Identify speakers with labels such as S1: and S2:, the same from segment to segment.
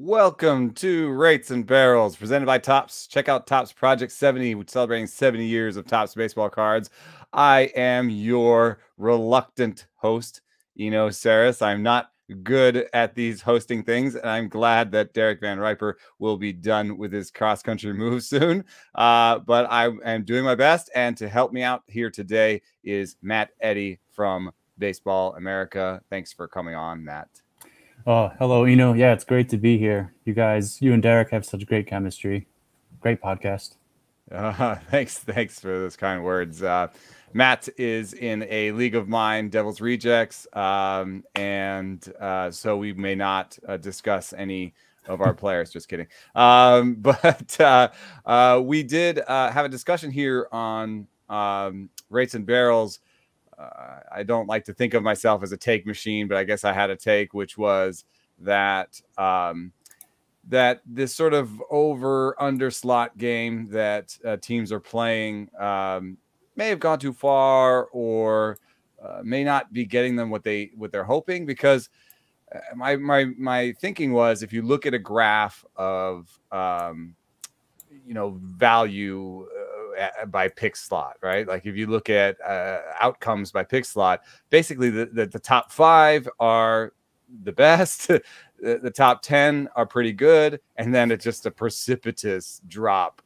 S1: Welcome to Rates and Barrels, presented by Topps. Check out Topps Project 70, which is celebrating 70 years of Topps baseball cards. I am your reluctant host, Eno Saris. I'm not good at these hosting things, and I'm glad that Derek Van Riper will be done with his cross-country move soon. But I am doing my best, and to help me out here today is Matt Eddy from Baseball America. Thanks for coming on, Matt.
S2: Oh, hello, Eno. Yeah, it's great to be here. You and Derek have such great chemistry. Great podcast.
S1: Thanks for those kind words. Matt is in a league of mine, Devil's Rejects, and so we may not discuss any of our players. Just kidding. But we did have a discussion here on Rates and Barrels. I don't like to think of myself as a take machine, but I guess I had a take, which was that that this sort of over under slot game that teams are playing may have gone too far, or may not be getting them what they're hoping. Because my thinking was, if you look at a graph of value by pick slot, right? Like if you look at outcomes by pick slot, basically the top 5 are the best. The top 10 are pretty good, and then it's just a precipitous drop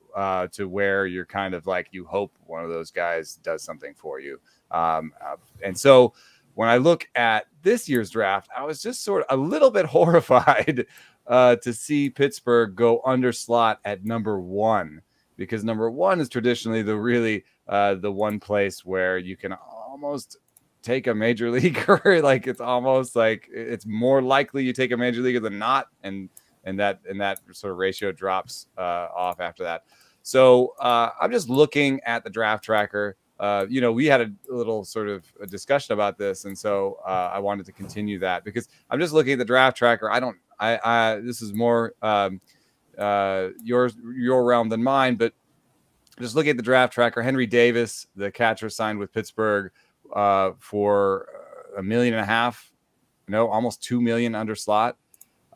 S1: to where you're kind of like, you hope one of those guys does something for you. And so when I look at this year's draft, I was just sort of a little bit horrified to see Pittsburgh go under slot at number 1, because number 1 is traditionally the one place where you can almost take a major leaguer. Like it's almost like it's more likely you take a major leaguer than not, and that sort of ratio drops off after that. So I'm just looking at the draft tracker. We had a little sort of a discussion about this, and so I wanted to continue that, because I'm just looking at the draft tracker. This is more your realm than mine, but just looking at the draft tracker, Henry Davis, the catcher, signed with Pittsburgh for $1.5 million, almost $2 million under slot.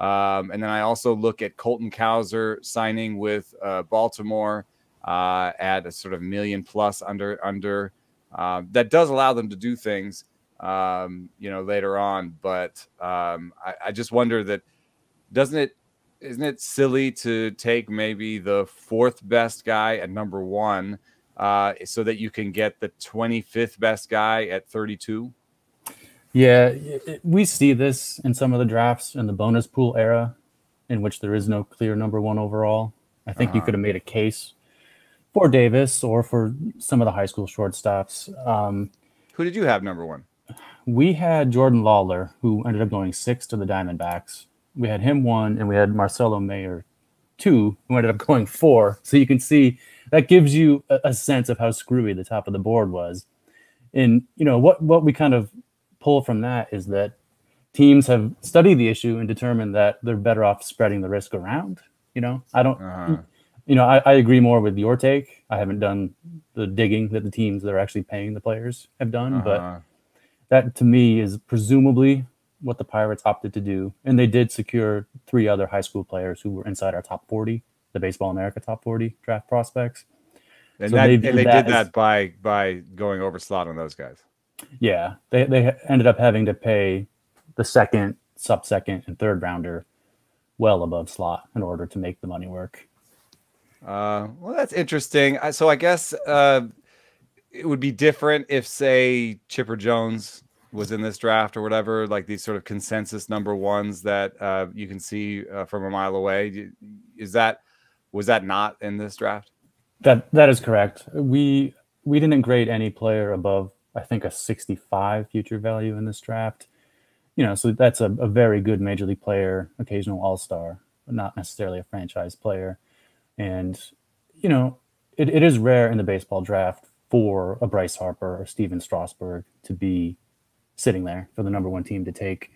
S1: And then I also look at Colton Cowser signing with Baltimore at a sort of $1 million plus under. That does allow them to do things, later on. But I just wonder that isn't it silly to take maybe the 4th best guy at number 1 so that you can get the 25th best guy at 32?
S2: Yeah, we see this in some of the drafts in the bonus pool era, in which there is no clear number 1 overall. I think you could have made a case for Davis or for some of the high school shortstops.
S1: Who did you have number 1?
S2: We had Jordan Lawler, who ended up going 6 to the Diamondbacks. We had him 1, and we had Marcelo Mayer 2, who ended up going 4. So you can see that gives you a sense of how screwy the top of the board was. And what we kind of pull from that is that teams have studied the issue and determined that they're better off spreading the risk around. I agree more with your take. I haven't done the digging that the teams that are actually paying the players have done, but that to me is presumably what the Pirates opted to do. And they did secure 3 other high school players who were inside our top 40, the Baseball America top 40 draft prospects.
S1: And so they did that by going over slot on those guys.
S2: Yeah, they ended up having to pay the 2nd, sub-2nd, and 3rd rounder well above slot in order to make the money work.
S1: Well, that's interesting. So I guess it would be different if, say, Chipper Jones was in this draft or whatever, like these sort of consensus number 1s that you can see from a mile away. Was that not in this draft?
S2: That is correct. We didn't grade any player above, I think, a 65 future value in this draft. So that's a very good major league player, occasional all-star, but not necessarily a franchise player. And, it is rare in the baseball draft for a Bryce Harper or Steven Strasburg to be sitting there for the number 1 team to take.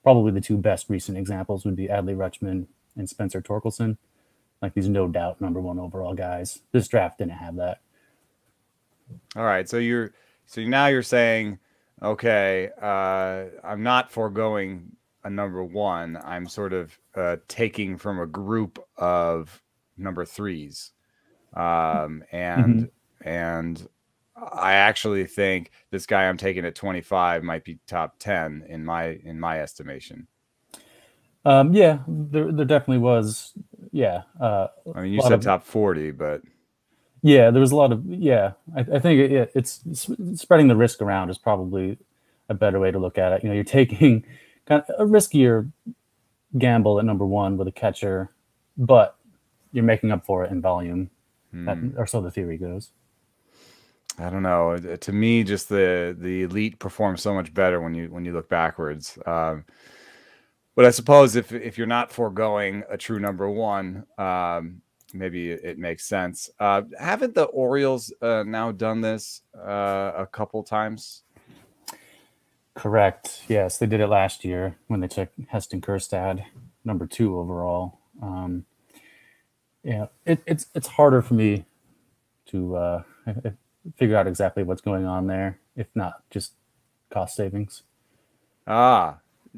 S2: Probably the 2 best recent examples would be Adley Rutschman and Spencer Torkelson, like these no doubt number 1 overall guys. This draft didn't have that.
S1: All right, so now you're saying, okay, I'm not foregoing a number one. I'm sort of taking from a group of number threes, and I actually think this guy I'm taking at 25 might be top 10 in my estimation.
S2: Yeah, there definitely was. Yeah.
S1: I mean, you said top 40, but
S2: yeah, there was a lot of, yeah. I think it's spreading the risk around is probably a better way to look at it. You know, you're taking kind of a riskier gamble at number one with a catcher, but you're making up for it in volume, or so the theory goes.
S1: I don't know. To me, just the elite performs so much better when you look backwards. But I suppose if you're not foregoing a true number one, maybe it makes sense. Haven't the Orioles now done this a couple times?
S2: Correct. Yes, they did it last year when they took Heston Kjerstad, number 2 overall. Yeah, it's harder for me to figure out exactly what's going on there, if not just cost savings.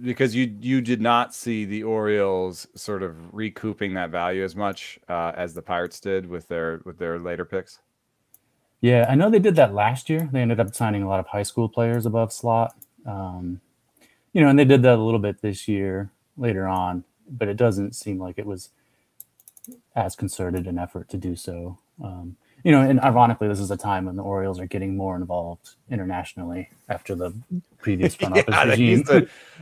S1: Because you did not see the Orioles sort of recouping that value as much as the Pirates did with their later picks.
S2: Yeah, I know they did that last year. They ended up signing a lot of high school players above slot. You know, and they did that a little bit this year later on, but it doesn't seem like it was as concerted an effort to do so. You know, and ironically, this is a time when the Orioles are getting more involved internationally after the previous front office regime.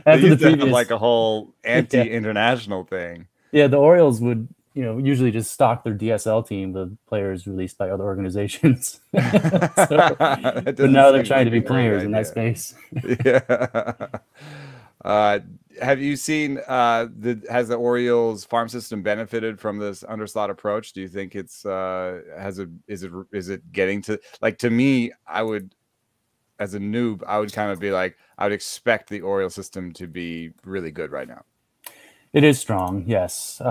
S1: They used to have like a whole anti-international thing.
S2: Yeah, the Orioles would, you know, usually just stock their DSL team with players released by other organizations. But now they're trying to be players in that space.
S1: Yeah. Have you seen has the Orioles farm system benefited from this underslot approach? Do you think it's is it getting to, like, to me, I would, as a noob, I would kind of be like, I would expect the Orioles system to be really good right now.
S2: It is strong, yes.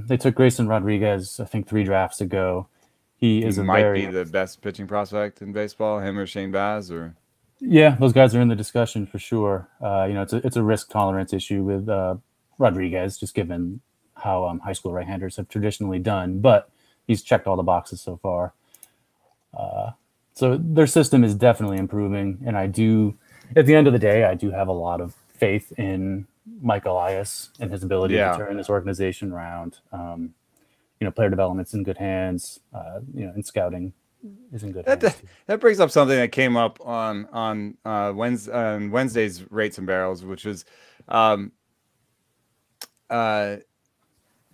S2: They took Grayson Rodriguez, I think 3 drafts ago. He might
S1: be the best pitching prospect in baseball, him or Shane Baz, or
S2: yeah, those guys are in the discussion for sure. You know, it's a risk tolerance issue with Rodriguez, just given how high school right-handers have traditionally done. But he's checked all the boxes so far. So their system is definitely improving, and I do. At the end of the day, I do have a lot of faith in Mike Elias and his ability to turn this organization around. You know, player development's in good hands. You know, and scouting is in good hands.
S1: That brings up something that came up on Wednesday's Rates and Barrels, which was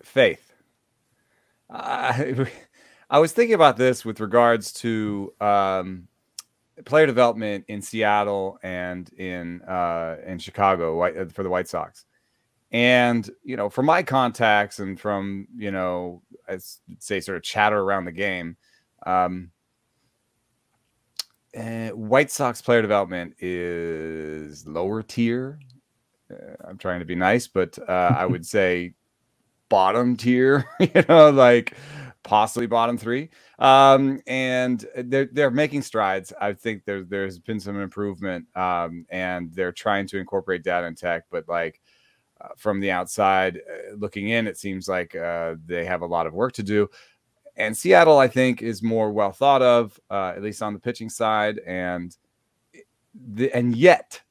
S1: faith. I was thinking about this with regards to player development in Seattle and in Chicago for the White Sox. And, you know, from my contacts and from, you know, I'd say sort of chatter around the game, White Sox player development is lower tier. I'm trying to be nice, but I would say bottom tier, you know, like possibly bottom 3. And they're making strides. I think there's been some improvement, and they're trying to incorporate data and tech, but like from the outside looking in, it seems like they have a lot of work to do. And Seattle, I think, is more well thought of, at least on the pitching side. And yet,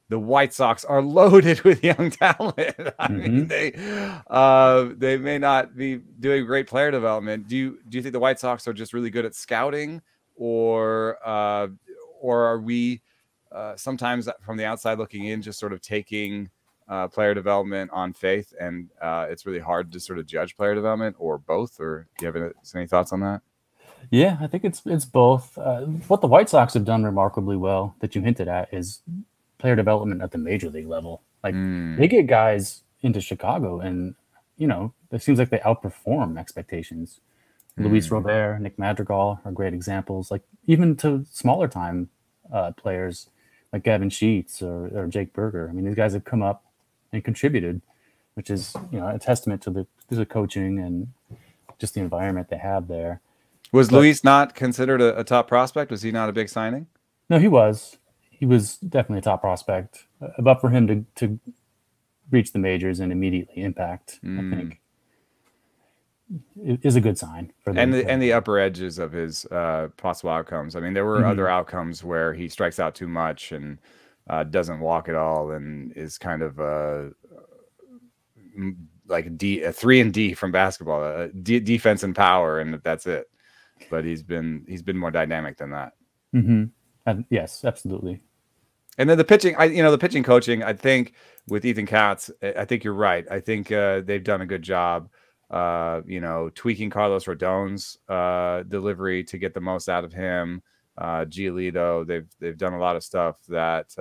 S1: the White Sox are loaded with young talent. I mean, they may not be doing great player development. Do you think the White Sox are just really good at scouting, or are we sometimes from the outside looking in just sort of taking player development on faith, and it's really hard to sort of judge player development, or both? Or do you have any thoughts on that?
S2: Yeah, I think it's both. What the White Sox have done remarkably well that you hinted at is player development at the major league level. Like they get guys into Chicago, and you know, it seems like they outperform expectations. Luis Robert, Nick Madrigal are great examples. Like even to smaller time players like Gavin Sheets or Jake Berger. I mean, these guys have come up and contributed, which is, you know, a testament to the coaching and just the environment they have there.
S1: Was Luis not considered a top prospect? Was he not a big signing?
S2: No, he was. he was definitely a top prospect. But for him to reach the majors and immediately impact, I think is a good sign for
S1: and the upper edges of his possible outcomes. I mean, there were other outcomes where he strikes out too much and doesn't walk at all, and is kind of like a 3 and D from basketball, defense and power, and that's it. But he's been more dynamic than that.
S2: Yes, absolutely.
S1: And then the pitching, the pitching coaching, I think with Ethan Katz, I think you're right. I think they've done a good job, tweaking Carlos Rodon's delivery to get the most out of him. Giolito, they've done a lot of stuff that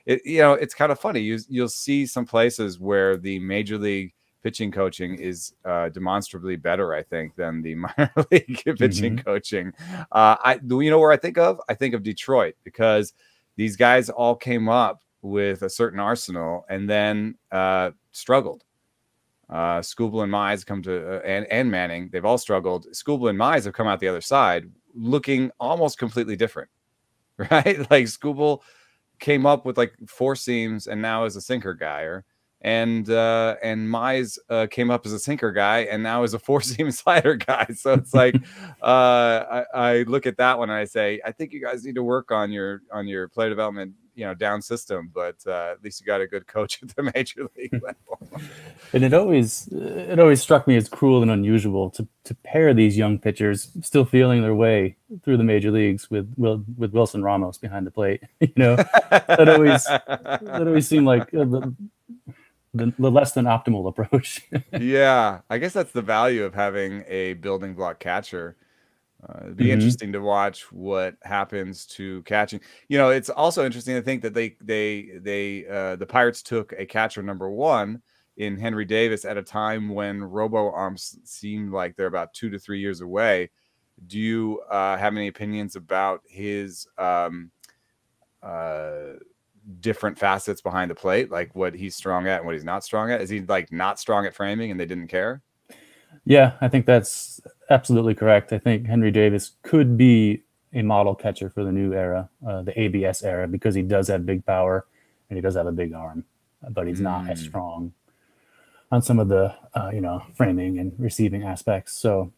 S1: it's kind of funny. You'll see some places where the major league pitching coaching is demonstrably better, I think, than the minor league pitching coaching. Where I think of? I think of Detroit, because these guys all came up with a certain arsenal and then struggled. Skubal and Mize come to and Manning, they've all struggled. Skubal and Mize have come out the other side looking almost completely different, right? Like Skubal came up with like 4 seams and now is a sinker guy, and Mize came up as a sinker guy and now is a 4-seam slider guy. So it's like I look at that one and I say, I think you guys need to work on your player development, down system, but at least you got a good coach at the major league level.
S2: And it always struck me as cruel and unusual to pair these young pitchers still feeling their way through the major leagues with Wilson Ramos behind the plate. That always seemed like the less than optimal approach.
S1: Yeah, I guess that's the value of having a building block catcher. It'd be interesting to watch what happens to catching. It's also interesting to think that the Pirates took a catcher number 1 in Henry Davis at a time when robo arms seemed like they're about 2 to 3 years away. Do you have any opinions about his different facets behind the plate, like what he's strong at and what he's not strong at? Is he like not strong at framing and they didn't care?
S2: Yeah, I think that's absolutely correct. I think Henry Davis could be a model catcher for the new era, the ABS era, because he does have big power and he does have a big arm, but he's not as strong on some of the framing and receiving aspects. So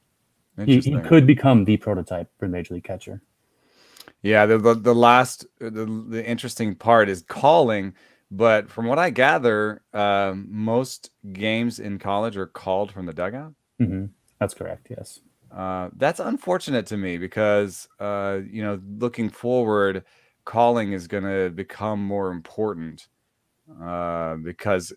S2: he could become the prototype for major league catcher.
S1: Yeah, the interesting part is calling, but from what I gather, most games in college are called from the dugout.
S2: That's correct. Yes.
S1: That's unfortunate to me because looking forward, calling is going to become more important because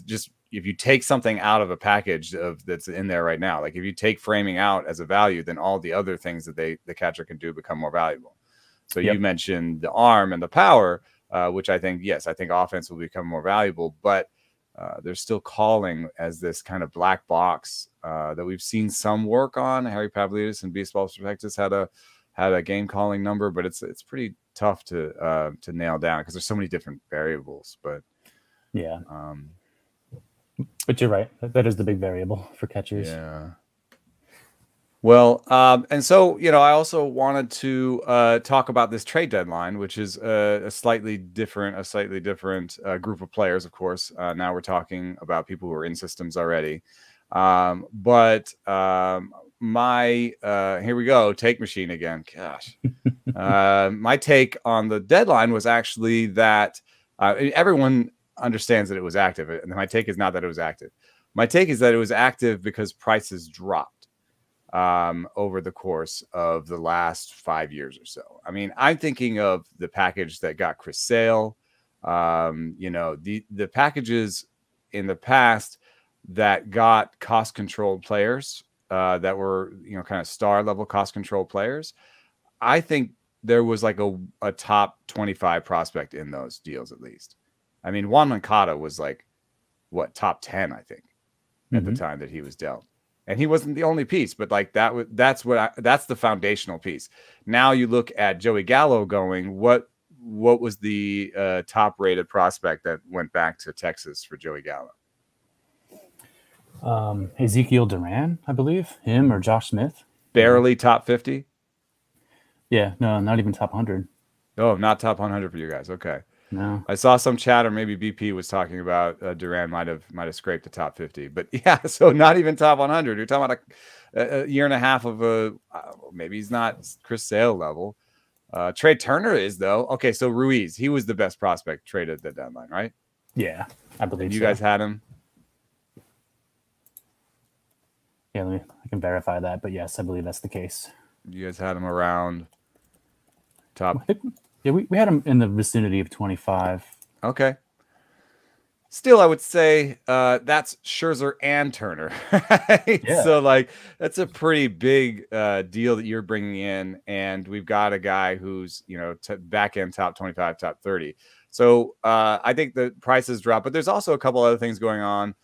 S1: just if you take something out of a package that's in there right now, like if you take framing out as a value, then all the other things that the catcher can do become more valuable. So you mentioned the arm and the power, which I think offense will become more valuable, but there's still calling as this kind of black box that we've seen some work on. Harry Pavlidis and Baseball Prospectus had a game calling number, but it's pretty tough to nail down because there's so many different variables. But
S2: yeah, but you're right. That is the big variable for catchers.
S1: Yeah. Well, and so, I also wanted to talk about this trade deadline, which is a slightly different group of players, of course. Now we're talking about people who are in systems already. But here we go, take machine again. Gosh. My take on the deadline was actually that everyone understands that it was active. And my take is not that it was active. My take is that it was active because prices dropped over the course of the last 5 years or so. I mean, I'm thinking of the package that got Chris Sale, the packages in the past that got cost controlled players that were, kind of star level cost controlled players. I think there was like a top 25 prospect in those deals, at least. I mean, Juan Moncada was like, top 10, I think, at the time that he was dealt. And he wasn't the only piece, but like that's the foundational piece. Now you look at Joey Gallo going, what was the top rated prospect that went back to Texas for Joey Gallo?
S2: Ezekiel Duran, I believe, him or Josh Smith.
S1: Barely top 50.
S2: Yeah, no, not even top 100.
S1: Oh, not top 100 for you guys. Okay.
S2: No.
S1: I saw some chatter. Maybe BP was talking about Duran might have scraped the top 50, but yeah, so not even top 100. You're talking about a year and a half of maybe he's not Chris Sale level. Trey Turner is though. Okay, so Ruiz, he was the best prospect traded at the deadline, right?
S2: Yeah, I believe
S1: and you
S2: so.
S1: guys had him.
S2: Yeah, I can verify that, but yes, I believe that's the case.
S1: You guys had him around top.
S2: Yeah, we had him in the vicinity of 25.
S1: Okay. Still, I would say that's Scherzer and Turner. Right?
S2: Yeah.
S1: So, like, that's a pretty big deal that you're bringing in. And we've got a guy who's, back end top 25, top 30. So I think the prices drop. But there's also a couple other things going on.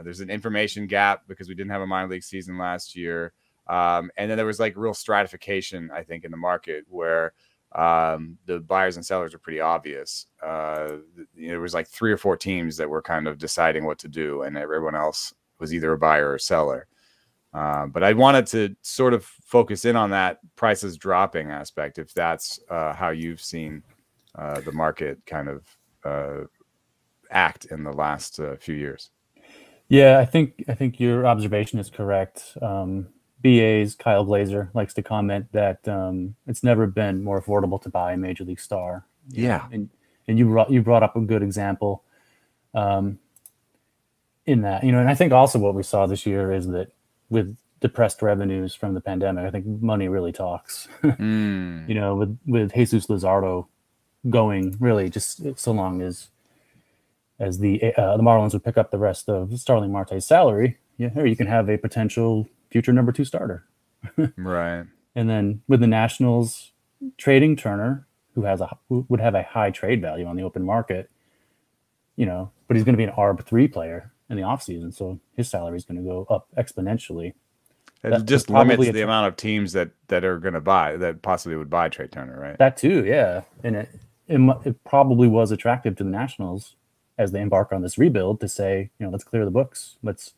S1: There's an information gap because we didn't have a minor league season last year. And then there was, like, real stratification, I think, in the market where the buyers and sellers are pretty obvious. There was like 3 or 4 teams that were kind of deciding what to do, and everyone else was either a buyer or a seller. But I wanted to sort of focus in on that prices dropping aspect, if that's how you've seen the market kind of act in the last few years.
S2: Yeah, I think your observation is correct. BA's Kyle Glazer likes to comment that it's never been more affordable to buy a major league star.
S1: Yeah,
S2: and you brought up a good example in that, and I think also what we saw this year is that with depressed revenues from the pandemic, I think money really talks. With Jesus Luzardo going, really just so long as the Marlins would pick up the rest of Starling Marte's salary, here you can have a potential future number 2 starter.
S1: Right.
S2: And then with the Nationals trading Turner, who would have a high trade value on the open market, but he's going to be an ARB3 player in the offseason, so his salary is going to go up exponentially.
S1: It just limits the amount of teams that are going to buy, that possibly would buy Trey Turner, right?
S2: That too, yeah. And it probably was attractive to the Nationals as they embark on this rebuild to say, let's clear the books. Let's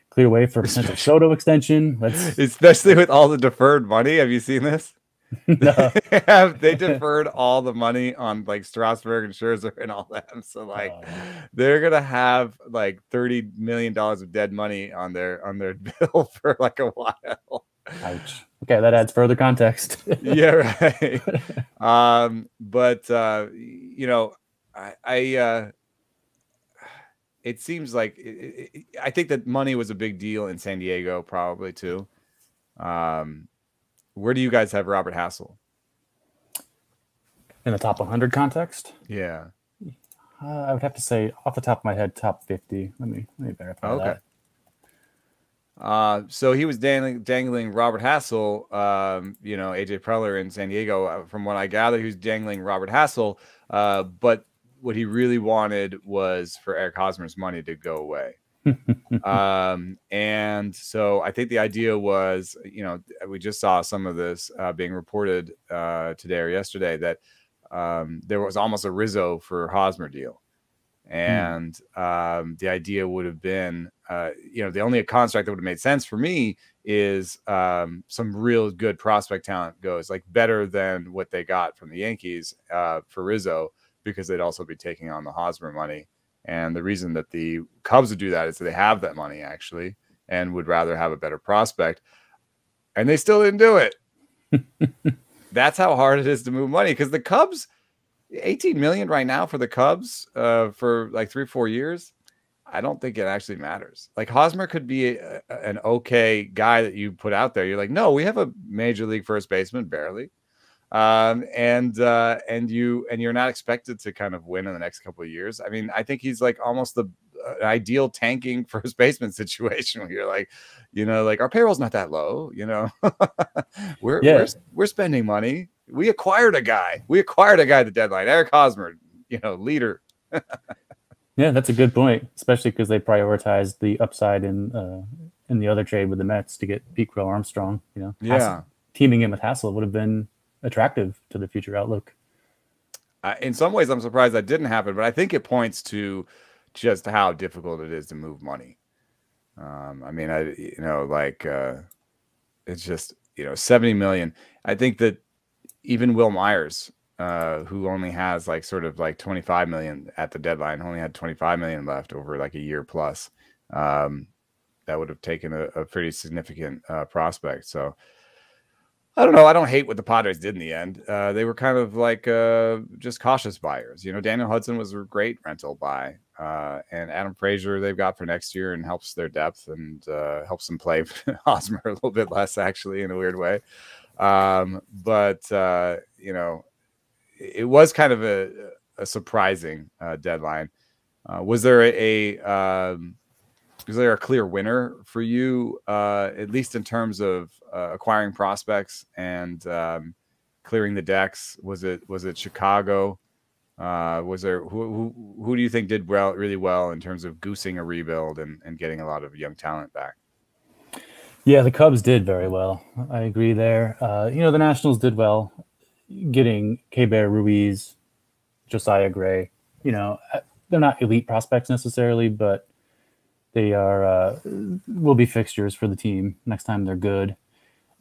S2: clear way for potential Soto extension.
S1: Especially with all the deferred money. Have you seen this?
S2: No.
S1: They deferred all the money on like Strasburg and Scherzer and all that. So they're gonna have like $30 million of dead money on their bill for like a while.
S2: Ouch. Okay, that adds further context.
S1: Yeah, right. But it seems like I think that money was a big deal in San Diego, probably too. Where do you guys have Robert Hassel?
S2: In the top 100 context?
S1: Yeah.
S2: I would have to say, off the top of my head, top 50. Let me verify
S1: that. So he was dangling Robert Hassel, AJ Preller in San Diego. From what I gather, he was dangling Robert Hassel, but what he really wanted was for Eric Hosmer's money to go away. And so I think the idea was, we just saw some of this being reported today or yesterday that there was almost a Rizzo for Hosmer deal. And the idea would have been, the only construct that would have made sense for me is some real good prospect talent goes, like better than what they got from the Yankees for Rizzo, because they'd also be taking on the Hosmer money. And the reason that the Cubs would do that is that they have that money actually and would rather have a better prospect. And they still didn't do it. That's how hard it is to move money, because the Cubs, $18 million right now for the Cubs for like 3-4 years. I don't think it actually matters. Like Hosmer could be an okay guy that you put out there. You're like, no, we have a major league first baseman, barely. And you're not expected to kind of win in the next couple of years. I mean, I think he's like almost the ideal tanking first baseman situation where you're like, like our payroll's not that low, we're spending money. We acquired a guy at the deadline, Eric Hosmer, leader.
S2: Yeah, that's a good point, especially because they prioritized the upside in the other trade with the Mets to get Pete Crow Armstrong. Teaming him with Hassel would have been attractive to the future outlook.
S1: In some ways, I'm surprised that didn't happen, but I think it points to just how difficult it is to move money. It's just, $70 million. I think that even Will Myers who only has like sort of like 25 million at the deadline, only had 25 million left over like a year plus. That would have taken a pretty significant prospect. So I don't know. I don't hate what the Padres did in the end. They were kind of like just cautious buyers. You know, Daniel Hudson was a great rental buy, and Adam Frazier they've got for next year and helps their depth and helps them play Hosmer a little bit less, actually, in a weird way. But you know, it was kind of a surprising deadline. Was there was there a clear winner for you, at least in terms of acquiring prospects and clearing the decks? Was it Chicago? Was there who do you think did really well in terms of goosing a rebuild and getting a lot of young talent back?
S2: Yeah, the Cubs did very well. I agree there. You know, the Nationals did well, getting K-Bear Ruiz, Josiah Gray. You know, they're not elite prospects necessarily, but they are will be fixtures for the team next time they're good,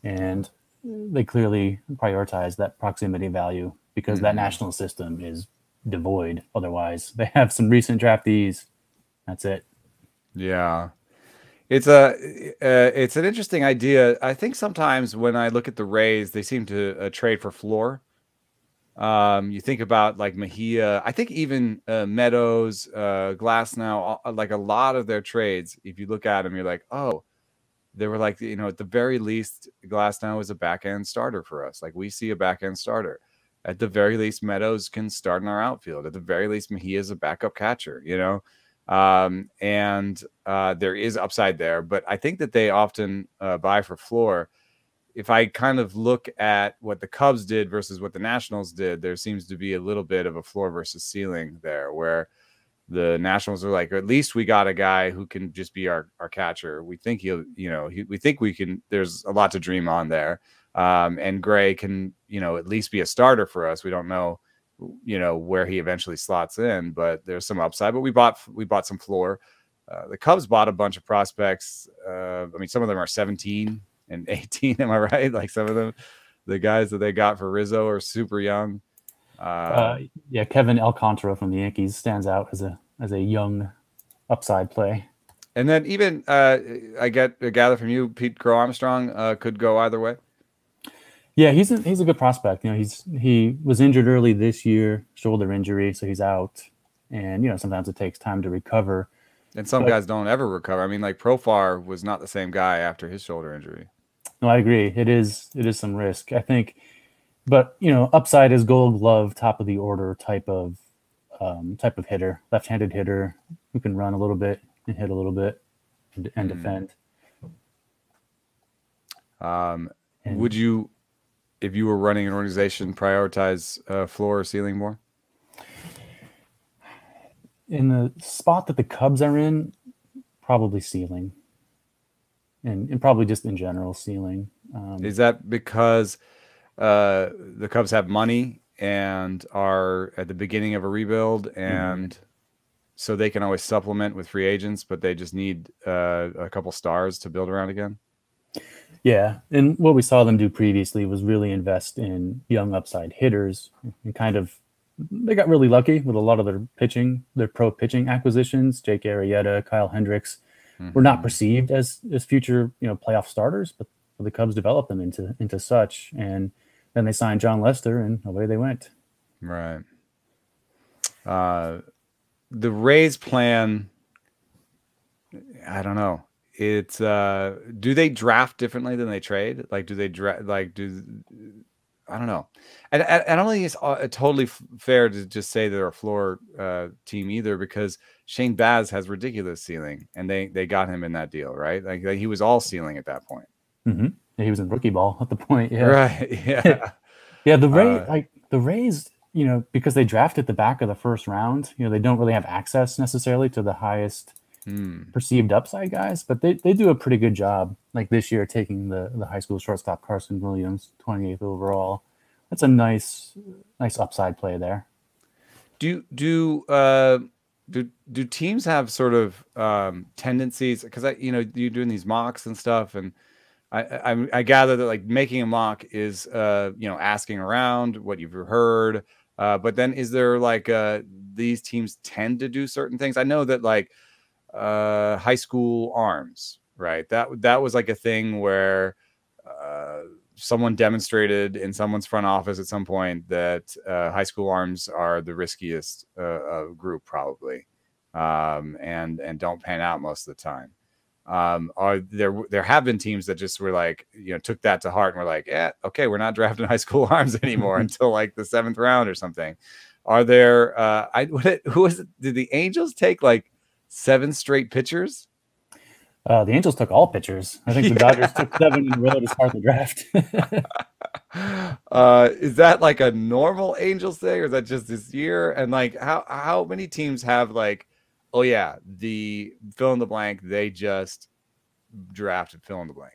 S2: and they clearly prioritize that proximity value because that national system is devoid. Otherwise, they have some recent draftees. That's it.
S1: Yeah, it's an interesting idea. I think sometimes when I look at the Rays, they seem to trade for floor. You think about like Mejia, I think even Meadows, Glasnow, like a lot of their trades, if you look at them, you're like, oh, they were like, you know, at the very least, Glasnow is a back end starter for us. Like we see a back end starter. At the very least, Meadows can start in our outfield. At the very least, Mejia is a backup catcher, you know? And there is upside there, but I think that they often buy for floor. If I kind of look at what the Cubs did versus what the Nationals did, there seems to be a little bit of a floor versus ceiling there, where the Nationals are like, at least we got a guy who can just be our catcher. We think he'll, you know, we think we can. There's a lot to dream on there, and Gray can, you know, at least be a starter for us. We don't know, you know, where he eventually slots in, but there's some upside. But we bought some floor. The Cubs bought a bunch of prospects. I mean, some of them are 17 and 18. Am I right? Like some of them, the guys that they got for Rizzo are super young.
S2: Yeah, Kevin Alcantara from the Yankees stands out as a young upside play.
S1: And then even I gather from you, Pete Crow Armstrong could go either way.
S2: Yeah, he's a good prospect. You know, he was injured early this year, shoulder injury, so he's out. And you know, sometimes it takes time to recover.
S1: And some guys don't ever recover. I mean, like Profar was not the same guy after his shoulder injury.
S2: No, I agree. It is some risk, I think. But you know, upside is Gold Glove, top of the order type of hitter, left-handed hitter who can run a little bit and hit a little bit and defend.
S1: Would you, if you were running an organization, prioritize floor or ceiling more?
S2: In the spot that the Cubs are in, probably ceiling. And probably just in general ceiling.
S1: Is that because the Cubs have money and are at the beginning of a rebuild, and so they can always supplement with free agents, but they just need a couple stars to build around again?
S2: Yeah, and what we saw them do previously was really invest in young upside hitters and kind of they got really lucky with a lot of their pro pitching acquisitions. Jake Arrieta, Kyle Hendricks were not perceived as future, you know, playoff starters, but the Cubs developed them into such, and then they signed John Lester, and away they went.
S1: Right. The Rays plan, I don't know. It's do they draft differently than they trade? Like, do they draft? Like, I don't know. And I don't think it's totally fair to just say they're a floor team either, because Shane Baz has ridiculous ceiling, and they got him in that deal, right? Like he was all ceiling at that point.
S2: Mm-hmm. Yeah, he was in rookie ball at the point. Yeah.
S1: Right. Yeah.
S2: Yeah. The Rays, you know, because they draft at the back of the first round, you know, they don't really have access necessarily to the highest perceived upside guys, but they do a pretty good job. Like this year, taking the high school shortstop Carson Williams, 28th overall. That's a nice upside play there.
S1: Do teams have sort of tendencies? Because you're doing these mocks and stuff, and I gather that like making a mock is asking around what you've heard, but then is there like these teams tend to do certain things? I know that like high school arms, right? That was like a thing where someone demonstrated in someone's front office at some point that high school arms are the riskiest group probably, and don't pan out most of the time. Are there have been teams that just were like, took that to heart and were like, yeah, okay, we're not drafting high school arms anymore until like the 7th round or something. Are there who was it? Did the Angels take like 7 straight pitchers?
S2: The Angels took all pitchers. I think the Dodgers took 7 in a row to start the draft.
S1: Is that like a normal Angels thing, or is that just this year? And like how many teams have like, oh yeah, the fill in the blank, they just drafted fill in the blank?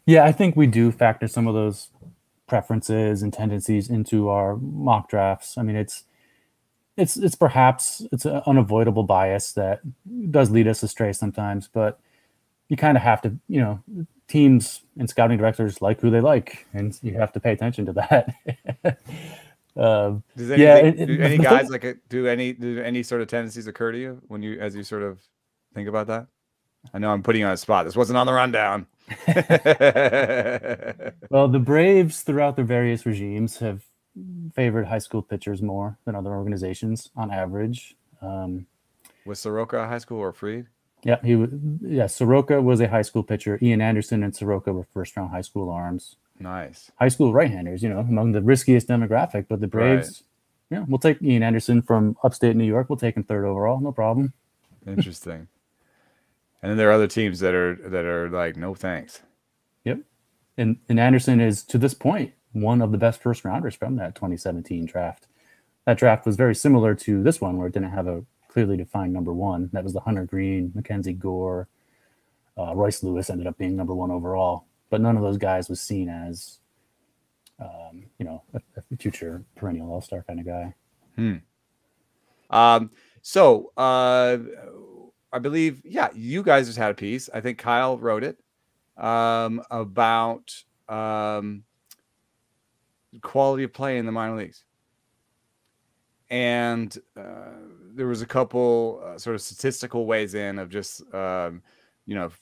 S2: Yeah, I think we do factor some of those preferences and tendencies into our mock drafts. I mean, it's perhaps it's an unavoidable bias that does lead us astray sometimes, but you kind of have to, teams and scouting directors like who they like, and you have to pay attention to that.
S1: Does anything, do any sort of tendencies occur to you as you sort of think about that? I know I'm putting you on a spot. This wasn't on the rundown.
S2: Well, the Braves throughout their various regimes have favored high school pitchers more than other organizations on average.
S1: Was Soroka a high school or Fried?
S2: Yeah, Soroka was a high school pitcher. Ian Anderson and Soroka were first-round high school arms.
S1: Nice.
S2: High school right-handers, among the riskiest demographic. But the Braves, we'll take Ian Anderson from upstate New York. We'll take him 3rd overall, no problem.
S1: Interesting. And then there are other teams that are like, no thanks.
S2: Yep. And Anderson is, to this point, one of the best first-rounders from that 2017 draft. That draft was very similar to this one, where it didn't have a clearly defined number 1. That was the Hunter Green, Mackenzie Gore, Royce Lewis ended up being number 1 overall. But none of those guys was seen as, a future perennial all-star kind of
S1: guy. So I believe, you guys just had a piece. I think Kyle wrote it about quality of play in the minor leagues. And there was a couple sort of statistical ways in of just,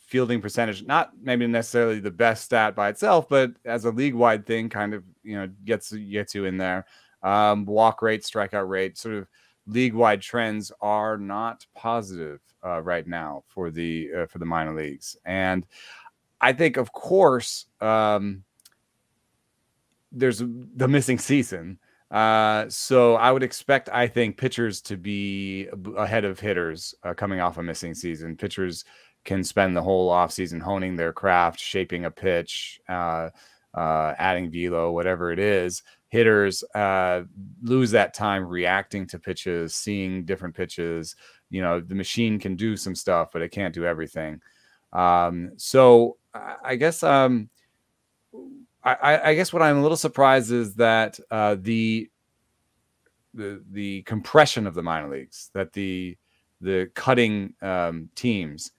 S1: fielding percentage, not maybe necessarily the best stat by itself, but as a league-wide thing, kind of, gets you in there. Walk rate, strikeout rate, sort of league-wide trends are not positive right now for the minor leagues. And I think, of course, there's the missing season. So I would expect, I think, pitchers to be ahead of hitters coming off a missing season. Pitchers can spend the whole offseason honing their craft, shaping a pitch, adding velo, whatever it is. Hitters lose that time reacting to pitches, seeing different pitches. The machine can do some stuff, but it can't do everything. So I guess I guess what I'm a little surprised is that the compression of the minor leagues, that the cutting teams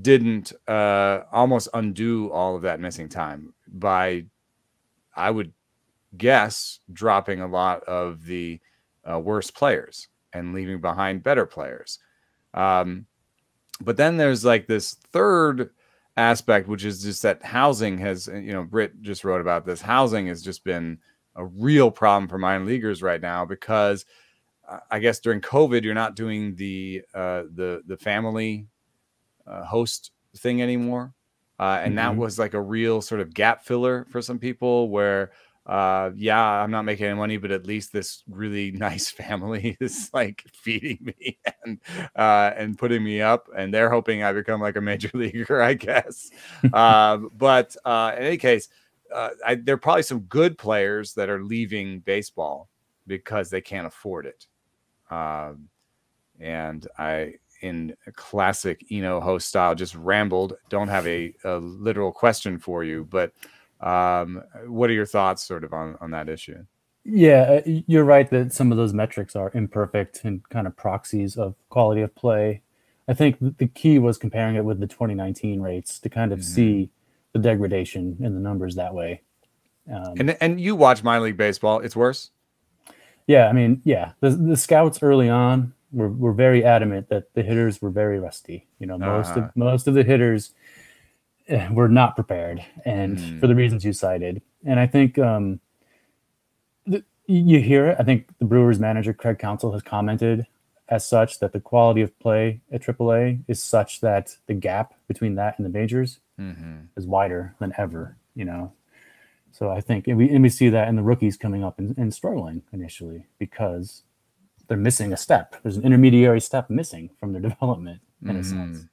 S1: didn't almost undo all of that missing time by, I would guess, dropping a lot of the worst players and leaving behind better players. But then there's like this third aspect, which is just that housing has, Britt just wrote about this. Housing has just been a real problem for minor leaguers right now, because I guess during COVID, you're not doing the family host thing anymore. And that was like a real sort of gap filler for some people where, I'm not making any money, but at least this really nice family is like feeding me and putting me up, and they're hoping I become like a major leaguer, I guess. But in any case, there are probably some good players that are leaving baseball because they can't afford it. And I, in classic host style, just rambled. Don't have a literal question for you, but what are your thoughts sort of on that issue?
S2: Yeah, you're right that some of those metrics are imperfect and kind of proxies of quality of play. I think the key was comparing it with the 2019 rates to kind of see the degradation in the numbers that way.
S1: And you watch minor league baseball, it's worse.
S2: Yeah, I mean, yeah, the scouts early on were very adamant that the hitters were very rusty. You know, most of the hitters were not prepared, and for the reasons you cited. And I think you hear it. I think the Brewers manager Craig Counsell has commented as such that the quality of play at AAA is such that the gap between that and the majors is wider than ever. You know. So I think, and we see that in the rookies coming up and struggling initially because they're missing a step. There's an intermediary step missing from their development in a sense. And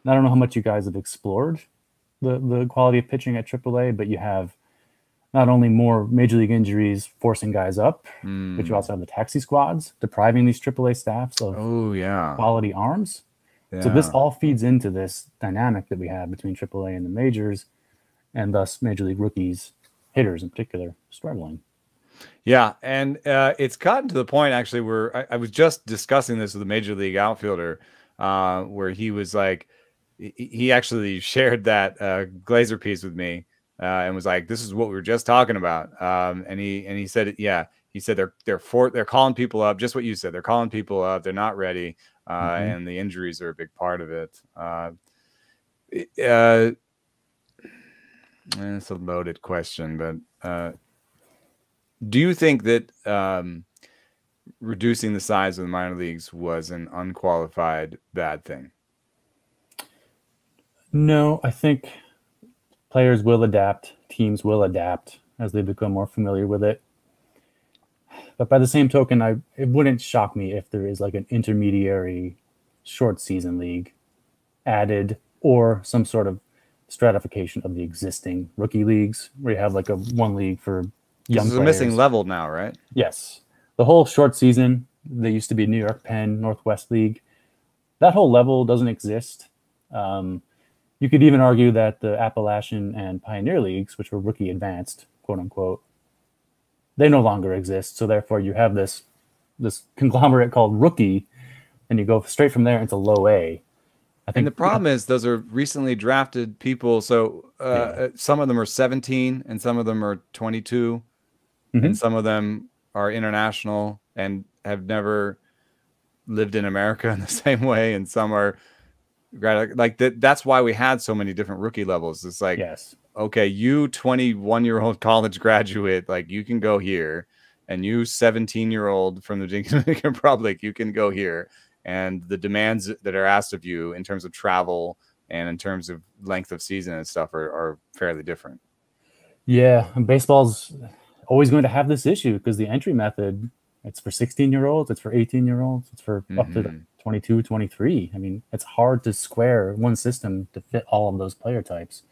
S2: I don't know how much you guys have explored the quality of pitching at AAA, but you have not only more major league injuries forcing guys up, but you also have the taxi squads depriving these AAA staffs of quality arms. Yeah. So this all feeds into this dynamic that we have between AAA and the majors, and thus major league rookies, hitters in particular, struggling.
S1: Yeah, and it's gotten to the point actually where I was just discussing this with a major league outfielder, where he was like, he actually shared that Glazer piece with me, and was like, "This is what we were just talking about." And he said, "Yeah." He said they're calling people up, just what you said. They're calling people up. They're not ready, and the injuries are a big part of it. It's a loaded question, but do you think that reducing the size of the minor leagues was an unqualified bad thing?
S2: No, I think players will adapt, teams will adapt as they become more familiar with it. But by the same token, it wouldn't shock me if there is like an intermediary short season league added, or some sort of stratification of the existing rookie leagues where you have like one league for young players. This is a missing
S1: level now, right?
S2: Yes. The whole short season, there used to be New York Penn, Northwest League. That whole level doesn't exist. You could even argue that the Appalachian and Pioneer Leagues, which were rookie advanced, quote unquote, they no longer exist. So therefore you have this conglomerate called rookie, and you go straight from there into low A. I think,
S1: and the problem is those are recently drafted people. So some of them are 17 and some of them are 22 and some of them are international and have never lived in America in the same way. And some are like that. That's why we had so many different rookie levels. It's like, okay, you 21-year-old college graduate, like you can go here, and you 17-year-old from the Dominican Republic, you can go here. And the demands that are asked of you in terms of travel and in terms of length of season and stuff are fairly different.
S2: Yeah, and baseball's always going to have this issue because the entry method, it's for 16-year-olds, it's for 18-year-olds, it's for up to 22, 23. I mean, it's hard to square one system to fit all of those player types.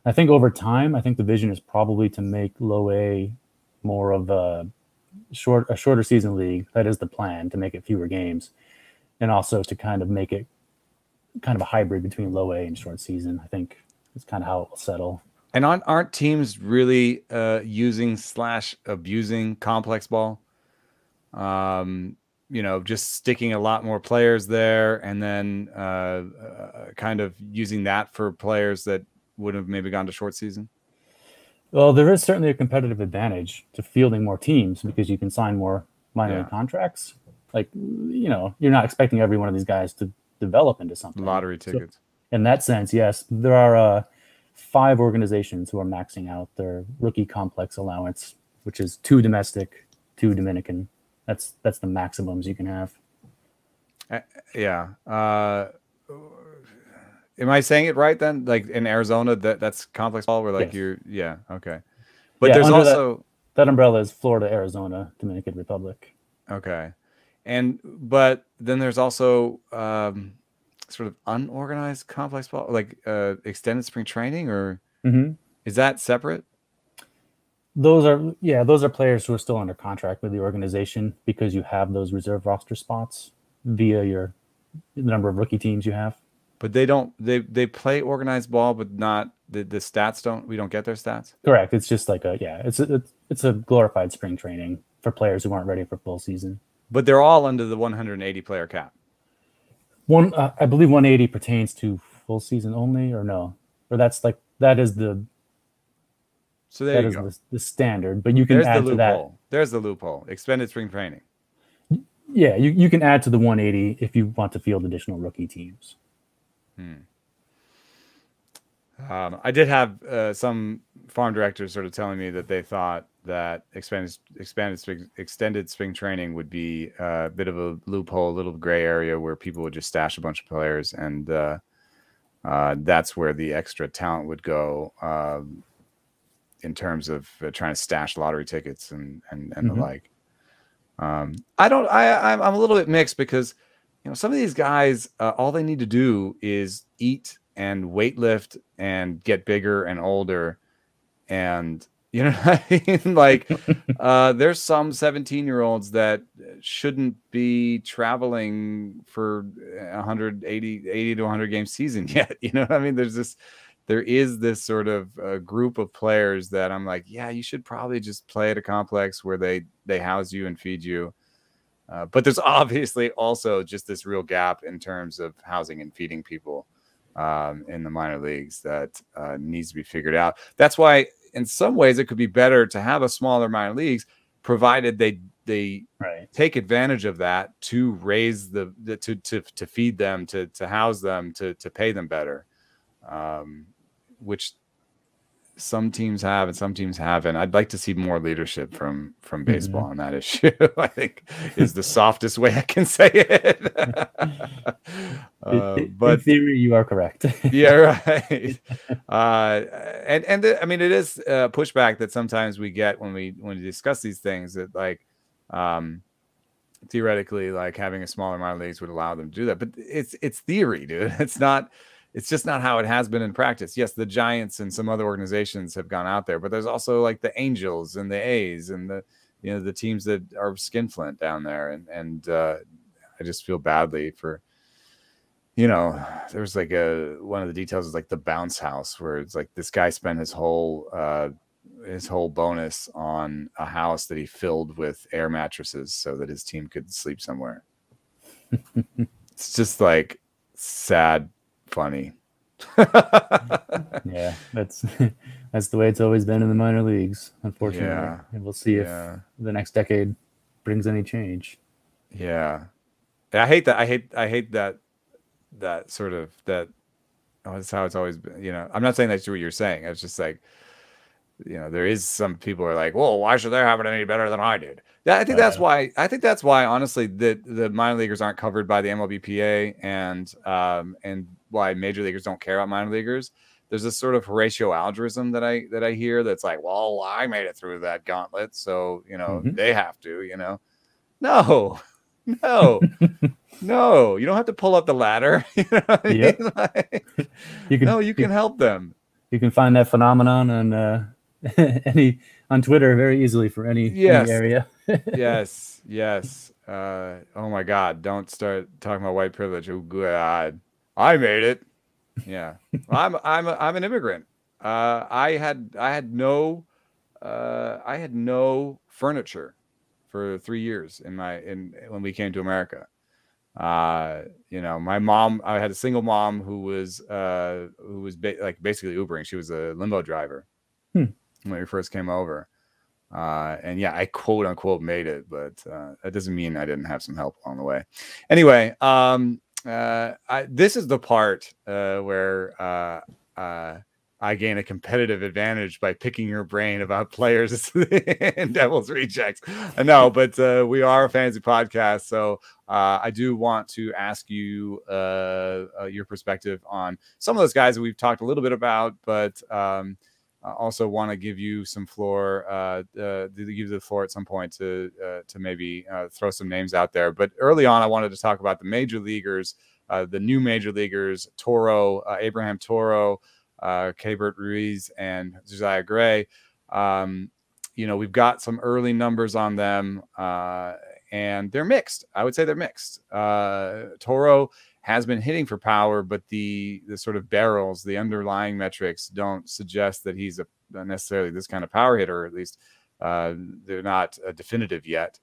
S2: I think over time, I think the vision is probably to make low A more of a shorter season league. That is the plan, to make it fewer games. And also to kind of make it kind of a hybrid between low A and short season. I think it's kind of how it will settle.
S1: And aren't teams really using/abusing complex ball? Just sticking a lot more players there, and then kind of using that for players that would have maybe gone to short season.
S2: Well, there is certainly a competitive advantage to fielding more teams because you can sign more minor league contracts. Like, you're not expecting every one of these guys to develop into something.
S1: Lottery tickets.
S2: So in that sense, yes, there are 5 organizations who are maxing out their rookie complex allowance, which is 2 domestic, 2 Dominican. That's the maximums you can have.
S1: Am I saying it right then? Like in Arizona, that's complex ball where like okay. But there's also
S2: that umbrella is Florida, Arizona, Dominican Republic.
S1: Okay. But then there's also sort of unorganized complex ball, like extended spring training, or is that separate?
S2: Those are players who are still under contract with the organization because you have those reserve roster spots via the number of rookie teams you have.
S1: But they play organized ball, but not the stats we don't get their stats.
S2: Correct. It's just like it's a glorified spring training for players who aren't ready for full season.
S1: But they're all under the 180 player cap.
S2: I believe 180 pertains to full season only, or no? Or that's like That is the
S1: So there you go.
S2: the standard, but you can
S1: There's the
S2: add to that.
S1: loophole. There's the loophole. Expended spring training.
S2: Yeah, you can add to the 180 if you want to field additional rookie teams.
S1: I did have some farm directors sort of telling me that they thought that extended spring training would be a bit of a loophole, a little gray area where people would just stash a bunch of players, and that's where the extra talent would go in terms of trying to stash lottery tickets and the like. I'm a little bit mixed because, some of these guys, all they need to do is eat and weightlift and get bigger and older. And, you know what I mean? Like, there's some 17-year-olds that shouldn't be traveling for 80 to 100 game season yet. You know what I mean? There is this sort of group of players that I'm like, yeah, you should probably just play at a complex where they house you and feed you. But there's obviously also just this real gap in terms of housing and feeding people in the minor leagues that needs to be figured out. That's why, in some ways, it could be better to have a smaller minor leagues, provided they take advantage of that to raise to feed them, to house them, to pay them better. Which some teams have and some teams haven't. I'd like to see more leadership from baseball on that issue. I think is the softest way I can say it. But
S2: in theory, you are correct.
S1: Yeah, right. I mean, it is pushback that sometimes we get when we discuss these things, that like theoretically, like having a smaller minor leagues would allow them to do that, but it's theory, dude. It's just not how it has been in practice. Yes, the Giants and some other organizations have gone out there, but there's also like the Angels and the A's and the teams that are skinflint down there. And I just feel badly for, there's like one of the details is like the bounce house, where it's like this guy spent his whole bonus on a house that he filled with air mattresses so that his team could sleep somewhere. It's just like sad. Funny.
S2: Yeah, that's the way it's always been in the minor leagues, unfortunately.
S1: Yeah.
S2: And we'll see if the next decade brings any change.
S1: Yeah. I hate that. I hate that sort of that. Oh, that's how it's always been. I'm not saying that's what you're saying. It's just like, there is some people are like, well, why should they have it any better than I did? Yeah, I think that's why. I think that's why, honestly, the minor leaguers aren't covered by the MLBPA, and why major leaguers don't care about minor leaguers. There's this sort of Horatio algorithm that I hear that's like, well, I made it through that gauntlet, so they have to. No, no, you don't have to pull up the ladder. You know what I mean? Like, you can help them.
S2: You can find that phenomenon on on Twitter very easily for any area.
S1: yes. Oh my God! Don't start talking about white privilege. Oh God, I made it. Yeah, I'm an immigrant. I had no furniture for 3 years when we came to America. My mom, I had a single mom who was basically Ubering. She was a limo driver when we first came over. And yeah, I quote unquote made it, but that doesn't mean I didn't have some help along the way. Anyway, this is the part where I gain a competitive advantage by picking your brain about players and Devil's Rejects. No, but we are a fantasy podcast, so I do want to ask you your perspective on some of those guys that we've talked a little bit about, but I also want to give you some floor, give you the floor at some point to maybe throw some names out there. But early on, I wanted to talk about the major leaguers, the new major leaguers, Abraham Toro, Keibert Ruiz, and Josiah Gray. We've got some early numbers on them, and they're mixed. I would say they're mixed. Toro has been hitting for power, but the sort of barrels, the underlying metrics don't suggest that he's necessarily this kind of power hitter. At least they're not definitive yet.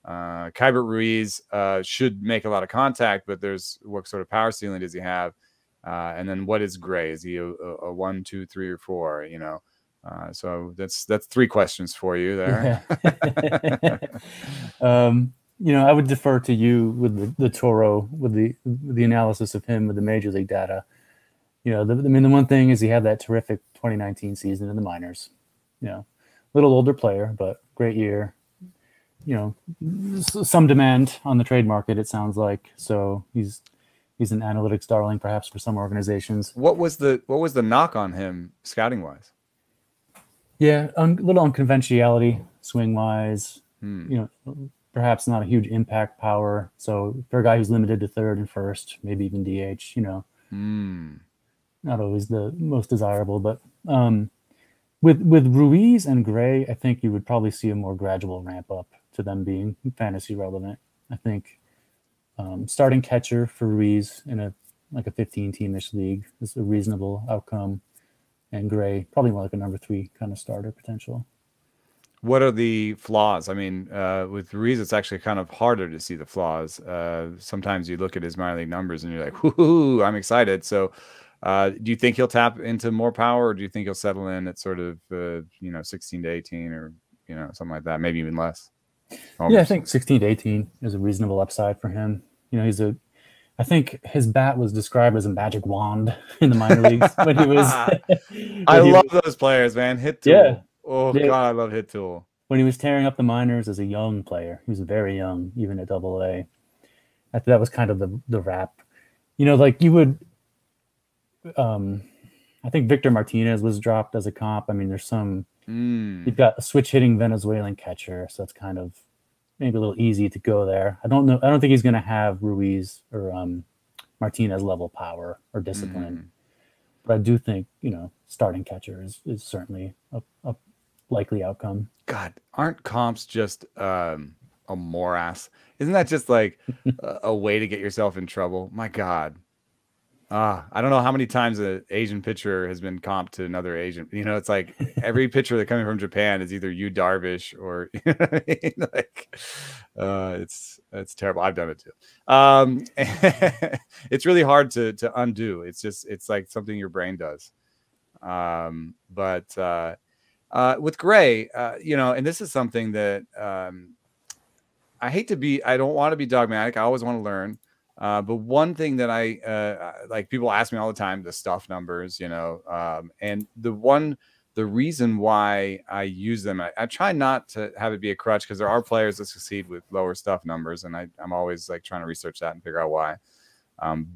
S1: Keibert Ruiz should make a lot of contact, but what sort of power ceiling does he have? And then what is Gray? Is he a 1, 2, 3, or 4? You know, so that's 3 questions for you there.
S2: Yeah. You know, I would defer to you with the Toro, with the analysis of him with the major league data. You know, I mean, the one thing is he had that terrific 2019 season in the minors. You know, little older player, but great year. You know, some demand on the trade market, it sounds like. So he's an analytics darling, perhaps, for some organizations.
S1: What was the knock on him scouting wise?
S2: Yeah, a little unconventionality, swing wise. You know, perhaps not a huge impact power. So for a guy who's limited to third and first, maybe even DH, you know, not always the most desirable. But with Ruiz and Gray, I think you would probably see a more gradual ramp up to them being fantasy relevant. I think starting catcher for Ruiz in a 15-teamish league is a reasonable outcome, and Gray probably more like a number 3 kind of starter potential.
S1: What are the flaws? I mean, with Ruiz, it's actually kind of harder to see the flaws. Sometimes you look at his minor league numbers and you're like, "Whoo, I'm excited." So, do you think he'll tap into more power, or do you think he'll settle in at sort of 16 to 18, or something like that, maybe even less?
S2: Yeah, I think 16 to 18 is a reasonable upside for him. You know, I think his bat was described as a magic wand in the minor leagues when he was.
S1: I love those players, man. Hit tool.
S2: Yeah.
S1: Oh
S2: Yeah.
S1: God, I love hit tool.
S2: When he was tearing up the minors as a young player, he was very young, even at AA. I think that was kind of the rap. You know, like you would. I think Victor Martinez was dropped as a comp. I mean, there's some. You've got a switch hitting Venezuelan catcher, so it's kind of maybe a little easy to go there. I don't know. I don't think he's going to have Ruiz or Martinez level power or discipline, but I do think starting catcher is certainly a likely outcome.
S1: God, aren't comps just a morass? Isn't that just like a way to get yourself in trouble? My God. I don't know how many times an Asian pitcher has been comped to another Asian. It's like every pitcher that coming from Japan is either Yu Darvish or like it's terrible. I've done it too. It's really hard to undo. It's like something your brain does. But with Gray, and this is something that I don't want to be dogmatic. I always want to learn. But one thing that I like, people ask me all the time, the stuff numbers, and the reason why I use them, I try not to have it be a crutch, because there are players that succeed with lower stuff numbers, and I'm always like trying to research that and figure out why. And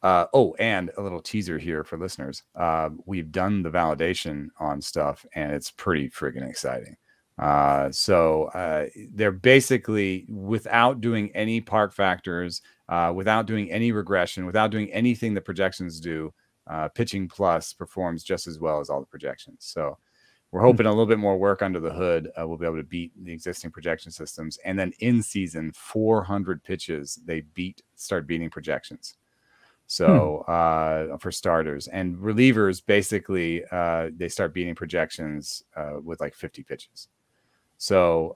S1: a little teaser here for listeners. We've done the validation on stuff, and it's pretty friggin' exciting. So they're basically, without doing any park factors, without doing any regression, without doing anything the projections do, Pitching Plus performs just as well as all the projections. So we're hoping a little bit more work under the hood. We'll be able to beat the existing projection systems. And then in season, 400 pitches, they start beating projections. So for starters, and relievers, basically, they start beating projections with like 50 pitches. So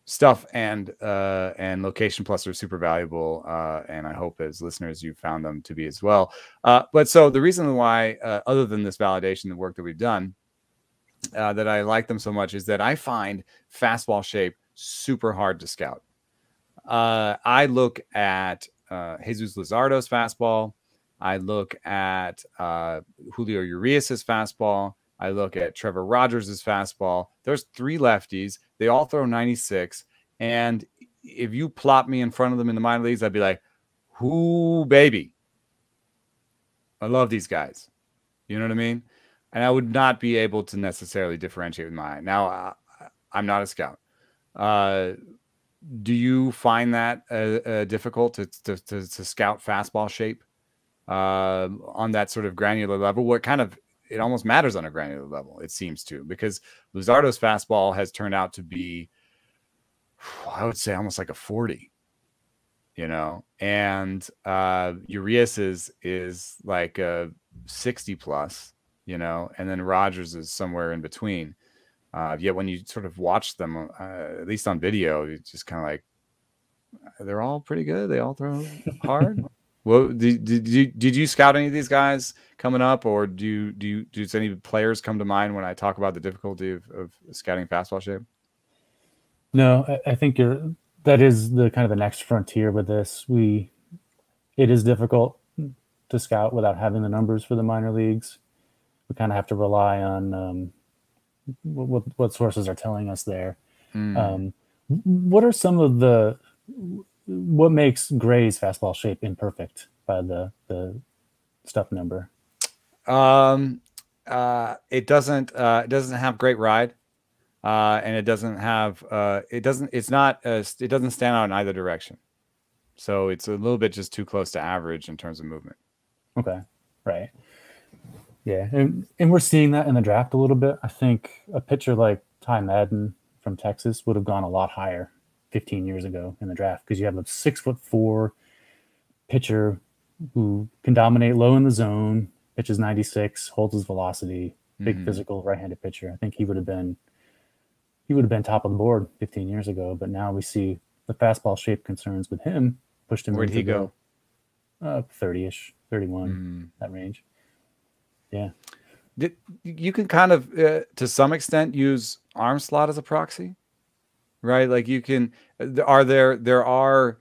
S1: stuff and location plus are super valuable, and I hope as listeners you found them to be as well. But so the reason why, other than this validation, the work that we've done, that I like them so much, is that I find fastball shape super hard to scout. I look at Jesus Luzardo's fastball. I look at Julio Urias's fastball. I look at Trevor Rogers' fastball. There's 3 lefties. They all throw 96. And if you plop me in front of them in the minor leagues, I'd be like, "Whoo, baby. I love these guys." You know what I mean? And I would not be able to necessarily differentiate with mine. Now, I'm not a scout. Do you find that difficult to scout fastball shape on that sort of granular level? What kind of, it almost matters on a granular level, it seems to, because Luzardo's fastball has turned out to be, I would say, almost like a 40, and Urias is like a 60 plus, and then Rogers is somewhere in between. Yet when you sort of watch them, at least on video, it's just kind of like, they're all pretty good. They all throw hard. Well, did you scout any of these guys coming up, or does any players come to mind when I talk about the difficulty of scouting fastball shape?
S2: No, I think that is the kind of the next frontier with this. It is difficult to scout without having the numbers for the minor leagues. We kind of have to rely on what sources are telling us there. What are some of what makes Gray's fastball shape imperfect by the stuff number?
S1: It doesn't have great ride, and it doesn't stand out in either direction. So it's a little bit just too close to average in terms of movement.
S2: Okay, right. Yeah, and we're seeing that in the draft a little bit. I think a pitcher like Ty Madden from Texas would have gone a lot higher 15 years ago in the draft, because you have a 6'4" pitcher who can dominate low in the zone, pitches 96, holds his velocity, big physical right-handed pitcher. I think he would have been top of the board 15 years ago. But now we see the fastball shape concerns with him pushed him.
S1: Where'd he go?
S2: 30-ish, 31, that range. Yeah.
S1: You can kind of, to some extent, use arm slot as a proxy, right? Like you can, there are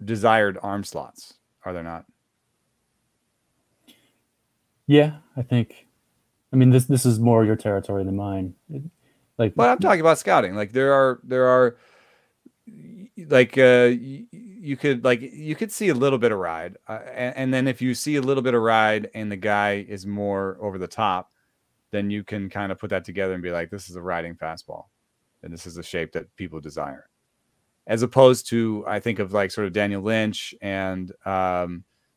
S1: desired arm slots, are there not?
S2: Yeah, I mean, this is more your territory than mine. But
S1: I'm talking about scouting. Like there are like you could see a little bit of ride, and then if you see a little bit of ride and the guy is more over the top, then you can kind of put that together and be like, this is a riding fastball, and this is the shape that people desire. As opposed to, I think of like sort of Daniel Lynch and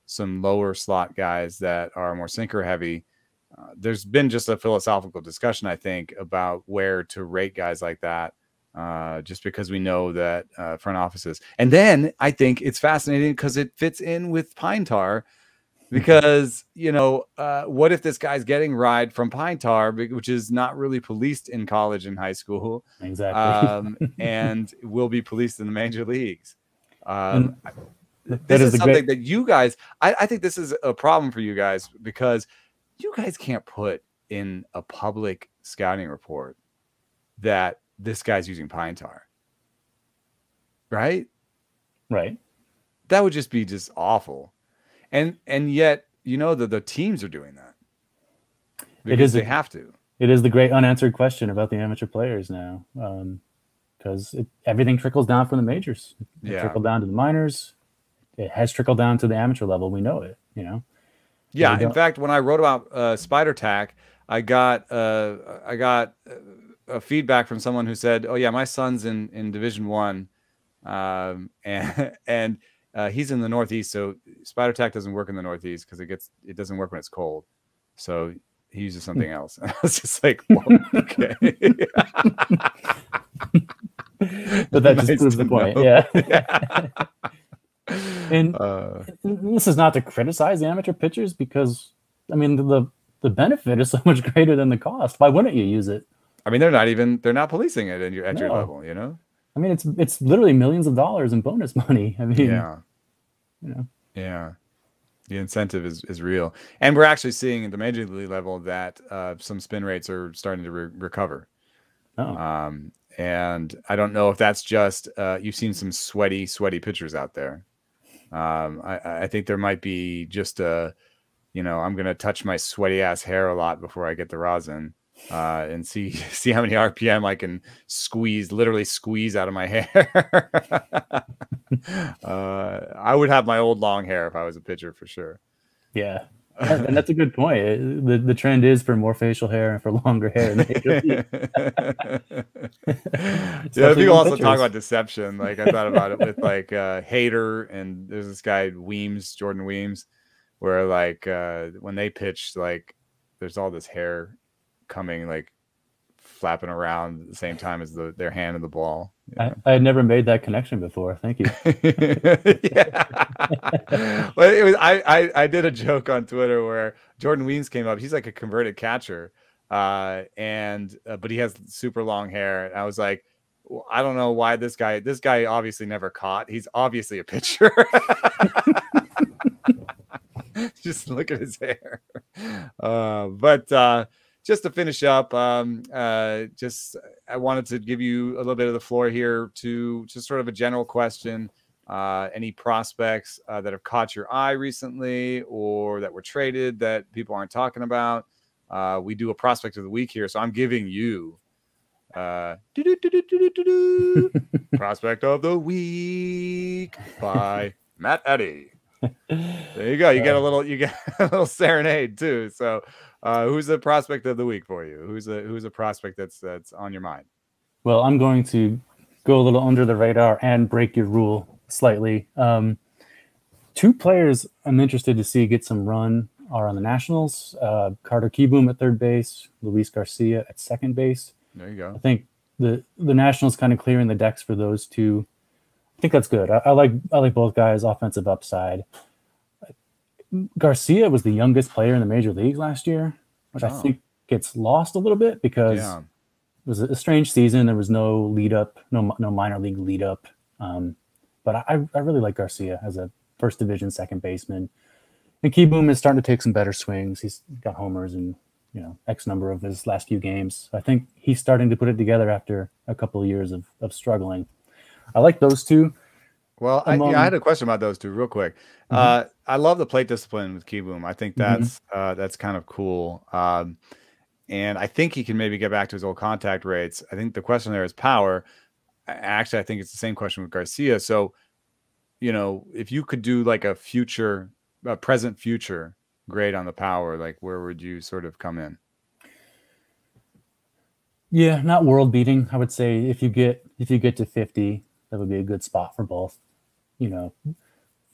S1: some lower slot guys that are more sinker heavy. There's been just a philosophical discussion, I think, about where to rate guys like that. Just because we know that front offices. And then I think it's fascinating because it fits in with Pine Tar, because, what if this guy's getting ride from Pine Tar, which is not really policed in college and high school,
S2: exactly,
S1: and will be policed in the major leagues.
S2: This
S1: is something that you guys, I think this is a problem for you guys, because you guys can't put in a public scouting report that this guy's using Pine Tar, right? That would just be awful, and yet the teams are doing that because they have to.
S2: It is the great unanswered question about the amateur players now, because everything trickles down from the majors. It trickled down to the minors. It has trickled down to the amateur level. We know it.
S1: Yeah. In fact, when I wrote about Spider Tack, I got feedback from someone who said, "Oh yeah, my son's in Division I, and he's in the Northeast, so Spider Tack doesn't work in the Northeast because it doesn't work when it's cold, so he uses something else." And I was just like, well, "Okay."
S2: But that just proves the point, yeah. And this is not to criticize the amateur pitchers, because I mean the benefit is so much greater than the cost. Why wouldn't you use it?
S1: I mean, they're not policing it at your level,
S2: I mean, it's literally millions of dollars in bonus money. I mean,
S1: yeah. The incentive is real, and we're actually seeing at the major league level that some spin rates are starting to recover. And I don't know if that's just you've seen some sweaty pitchers out there. I think there might be just I'm going to touch my sweaty ass hair a lot before I get the rosin, and see how many RPM I can literally squeeze out of my hair. I would have my old long hair if I was a pitcher for sure.
S2: Yeah. And that's a good point. The trend is for more facial hair and for longer hair.
S1: Yeah, people also talk about deception. Like I thought about it with like Hader, and there's this guy Jordan Weems, where like when they pitch, like there's all this hair coming, like flapping around at the same time as their hand in the ball.
S2: I had never made that connection before. Thank you.
S1: Yeah. Well, it was I did a joke on Twitter where Jordan Weems came up. He's like a converted catcher, but he has super long hair. And I was like, well, I don't know why this guy obviously never caught. He's obviously a pitcher. Just look at his hair. But just to finish up, I wanted to give you a little bit of the floor here to just sort of a general question. Any prospects that have caught your eye recently or that were traded that people aren't talking about? We do a prospect of the week here, so I'm giving you prospect of the week by Matt Eddy. There you go. You get a little serenade too. So, who's the prospect of the week for you? Who's a prospect that's on your mind?
S2: Well, I'm going to go a little under the radar and break your rule slightly. Two players I'm interested to see get some run are on the Nationals. Carter Kieboom at third base, Luis Garcia at second base.
S1: There you go.
S2: I think the Nationals kind of clearing the decks for those two. I think that's good. I like both guys' offensive upside. Garcia was the youngest player in the major leagues last year, which I think gets lost a little bit because it was a strange season. There was no lead up, no minor league lead up. But I really like Garcia as a first division second baseman. And Kieboom is starting to take some better swings. He's got homers in X number of his last few games. I think he's starting to put it together after a couple of years of struggling. I like those two.
S1: Well, I had a question about those two real quick. I love the plate discipline with Kieboom. I think that's kind of cool. And I think he can maybe get back to his old contact rates. I think the question there is power. Actually, I think it's the same question with Garcia. So, if you could do like a present future grade on the power, like where would you sort of come in?
S2: Yeah, not world beating. I would say if you get to 50, that would be a good spot for both.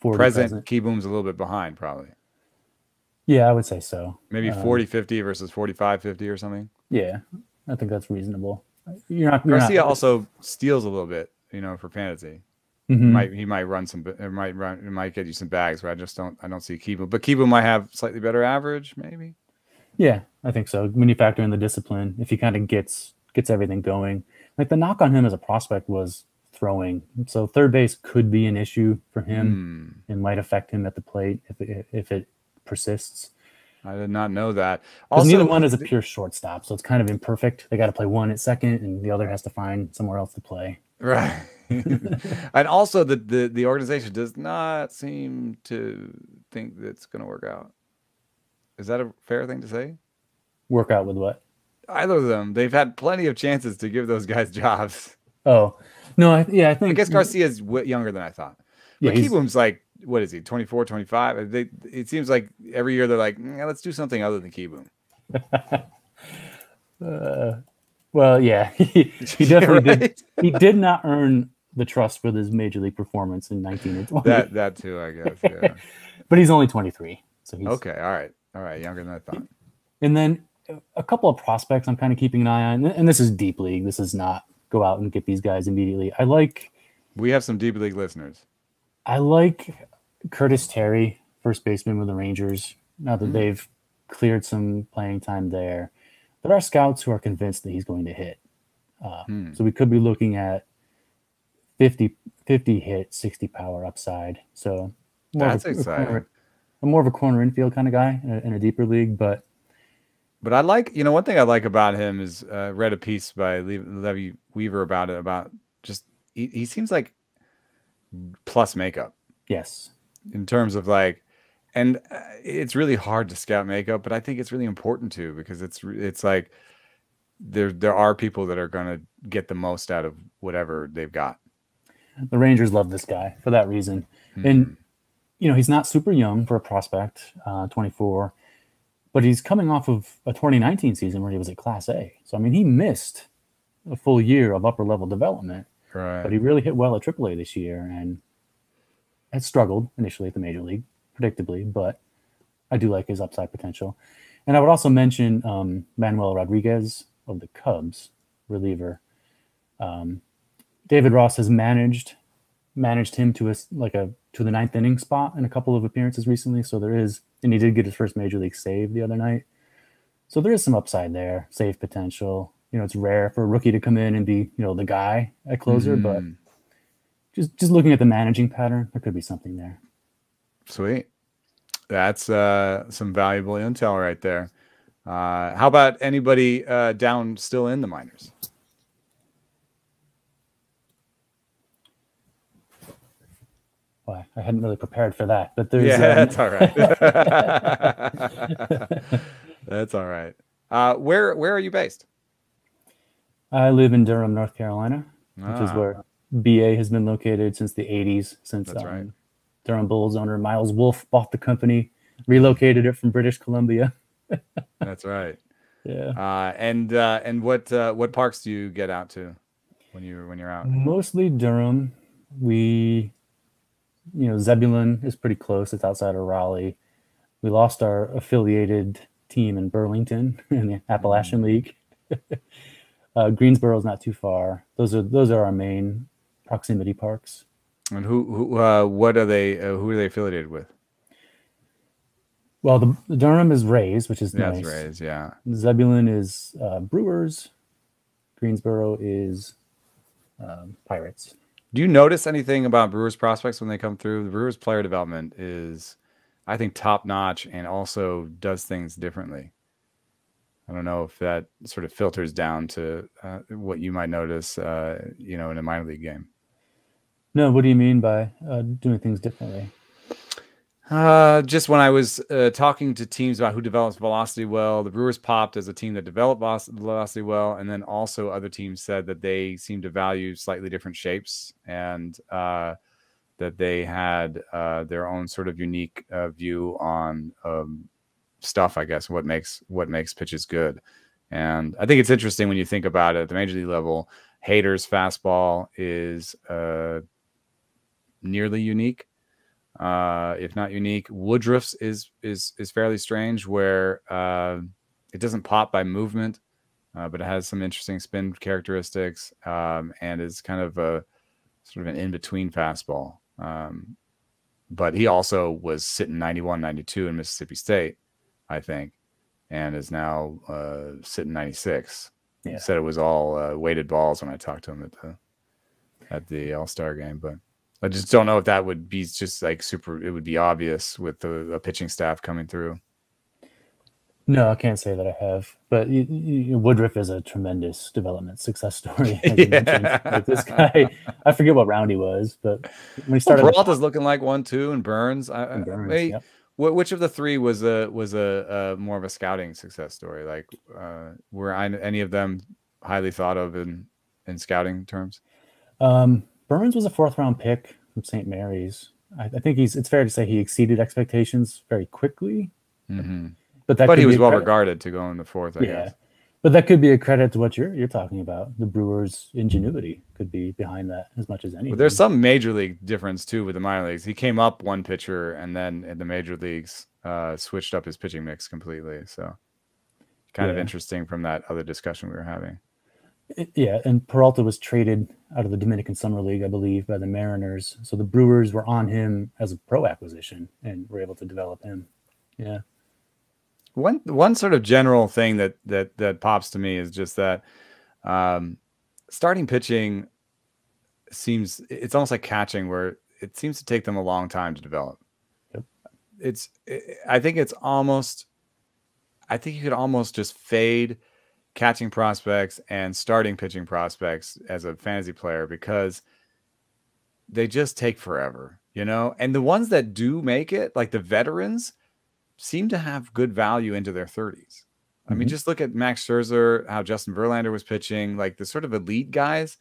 S1: Present Kieboom's a little bit behind, probably.
S2: Yeah, I would say so.
S1: Maybe 40-50 versus 45-50 or something.
S2: Yeah, I think that's reasonable.
S1: Garcia also steals a little bit, for fantasy. He might run some. It might get you some bags, but I don't see Kieboom. But Kieboom might have slightly better average, maybe.
S2: Yeah, I think so. When you factor in the discipline, if he kind of gets everything going, like the knock on him as a prospect was throwing. So third base could be an issue for him and might affect him at the plate if it persists.
S1: I did not know that.
S2: Also, neither one is a pure shortstop, so it's kind of imperfect. They got to play one at second, and the other has to find somewhere else to play.
S1: Right. And also, the organization does not seem to think that's going to work out. Is that a fair thing to say?
S2: Work out with what?
S1: Either of them. They've had plenty of chances to give those guys jobs.
S2: Oh, no. I think.
S1: I guess Garcia is younger than I thought. But Kieboom's like, what is he, 24, 25? It seems like every year they're like, let's do something other than Kieboom.
S2: Well, yeah, he definitely did. He did not earn the trust with his major league performance in 19 and 20.
S1: That too, I guess. Yeah.
S2: But he's only 23, so he's
S1: okay. All right, younger than I thought.
S2: And then a couple of prospects I'm kind of keeping an eye on, and this is deep league. This is not go out and get these guys immediately.
S1: We have some deep league listeners.
S2: I like Curtis Terry, first baseman with the Rangers. Now that they've cleared some playing time there, there are scouts who are convinced that he's going to hit. So we could be looking at 50 hit, 60 power upside. So
S1: that's exciting.
S2: I'm more of a corner infield kind of guy in a deeper league, but
S1: I like, one thing I like about him is read a piece by Levy Weaver about it, about just he seems like plus makeup.
S2: Yes.
S1: In terms of like, and it's really hard to scout makeup, but I think it's really important too, because it's like there are people that are going to get the most out of whatever they've got.
S2: The Rangers love this guy for that reason. And, he's not super young for a prospect, 24, but he's coming off of a 2019 season where he was at Class A. So, I mean, he missed a full year of upper level development,
S1: right?
S2: But he really hit well at AAA this year and had struggled initially at the major league, predictably, but I do like his upside potential. And I would also mention Manuel Rodriguez of the Cubs, reliever. David Ross has managed him to the ninth inning spot in a couple of appearances recently. So there is, and he did get his first major league save the other night. So there is some upside there, save potential. It's rare for a rookie to come in and be, the guy at closer, but just looking at the managing pattern, there could be something there.
S1: Sweet. That's some valuable intel right there. How about anybody down still in the minors?
S2: Well, I hadn't really prepared for that, but there's
S1: that's all right. That's all right. Where are you based?
S2: I live in Durham, North Carolina, which is
S1: Ah,
S2: where BA has been located since the 80s, since
S1: that's right.
S2: Durham Bulls owner Miles Wolff bought the company, relocated it from British Columbia.
S1: That's right.
S2: Yeah.
S1: And what parks do you get out to when you're out?
S2: Mostly Durham. Zebulon is pretty close. It's outside of Raleigh. We lost our affiliated team in Burlington in the Appalachian League. Greensboro is not too far. Those are our main proximity parks.
S1: And what are they? Who are they affiliated with?
S2: Well, the Durham is Rays, which is nice.
S1: That's Rays, yeah.
S2: Zebulon is Brewers. Greensboro is Pirates.
S1: Do you notice anything about Brewers prospects when they come through? The Brewers player development is, I think, top notch and also does things differently. I don't know if that sort of filters down to what you might notice, in a minor league game.
S2: No, what do you mean by doing things differently?
S1: Just when I was talking to teams about who develops velocity well, the Brewers popped as a team that developed velocity well, and then also other teams said that they seem to value slightly different shapes and that they had their own sort of unique view on stuff, I guess, what makes pitches good. And I think it's interesting when you think about it at the major league level. Hader's fastball is nearly unique. If not unique. Woodruff's is fairly strange, where it doesn't pop by movement, but it has some interesting spin characteristics, and is kind of a sort of an in-between fastball. But he also was sitting 91, 92 in Mississippi State, I think, and is now sitting 96. Yeah. He said it was all weighted balls when I talked to him at the All-Star game, but I just don't know if that would be just like super. It would be obvious with the pitching staff coming through.
S2: No, I can't say that I have. But Woodruff is a tremendous development success story. As you mentioned. Like this guy, I forget what round he was, but when he started,
S1: Peralta's looking like 1-2, and Burns.
S2: Yep.
S1: Which of the three was a more of a scouting success story? Like, were any of them highly thought of in scouting terms?
S2: Burns was a 4th-round pick from St. Mary's. I think it's fair to say he exceeded expectations very quickly.
S1: Mm-hmm.
S2: But
S1: he was well regarded to go in the 4th, I guess.
S2: But that could be a credit to what you're talking about. The Brewers' ingenuity could be behind that as much as anything.
S1: Well, there's some major league difference too with the minor leagues. He came up one pitcher, and then in the major leagues switched up his pitching mix completely. So kind of interesting from that other discussion we were having.
S2: Yeah, and Peralta was traded out of the Dominican Summer League, I believe, by the Mariners. So the Brewers were on him as a pro acquisition and were able to develop him. Yeah.
S1: One sort of general thing that pops to me is just that starting pitching it's almost like catching, where it seems to take them a long time to develop. Yep. I think you could almost just fade catching prospects and starting pitching prospects as a fantasy player, because they just take forever, and the ones that do make it, like the veterans, seem to have good value into their 30s. I mean, just look at Max Scherzer, how Justin Verlander was pitching. Like the sort of elite guys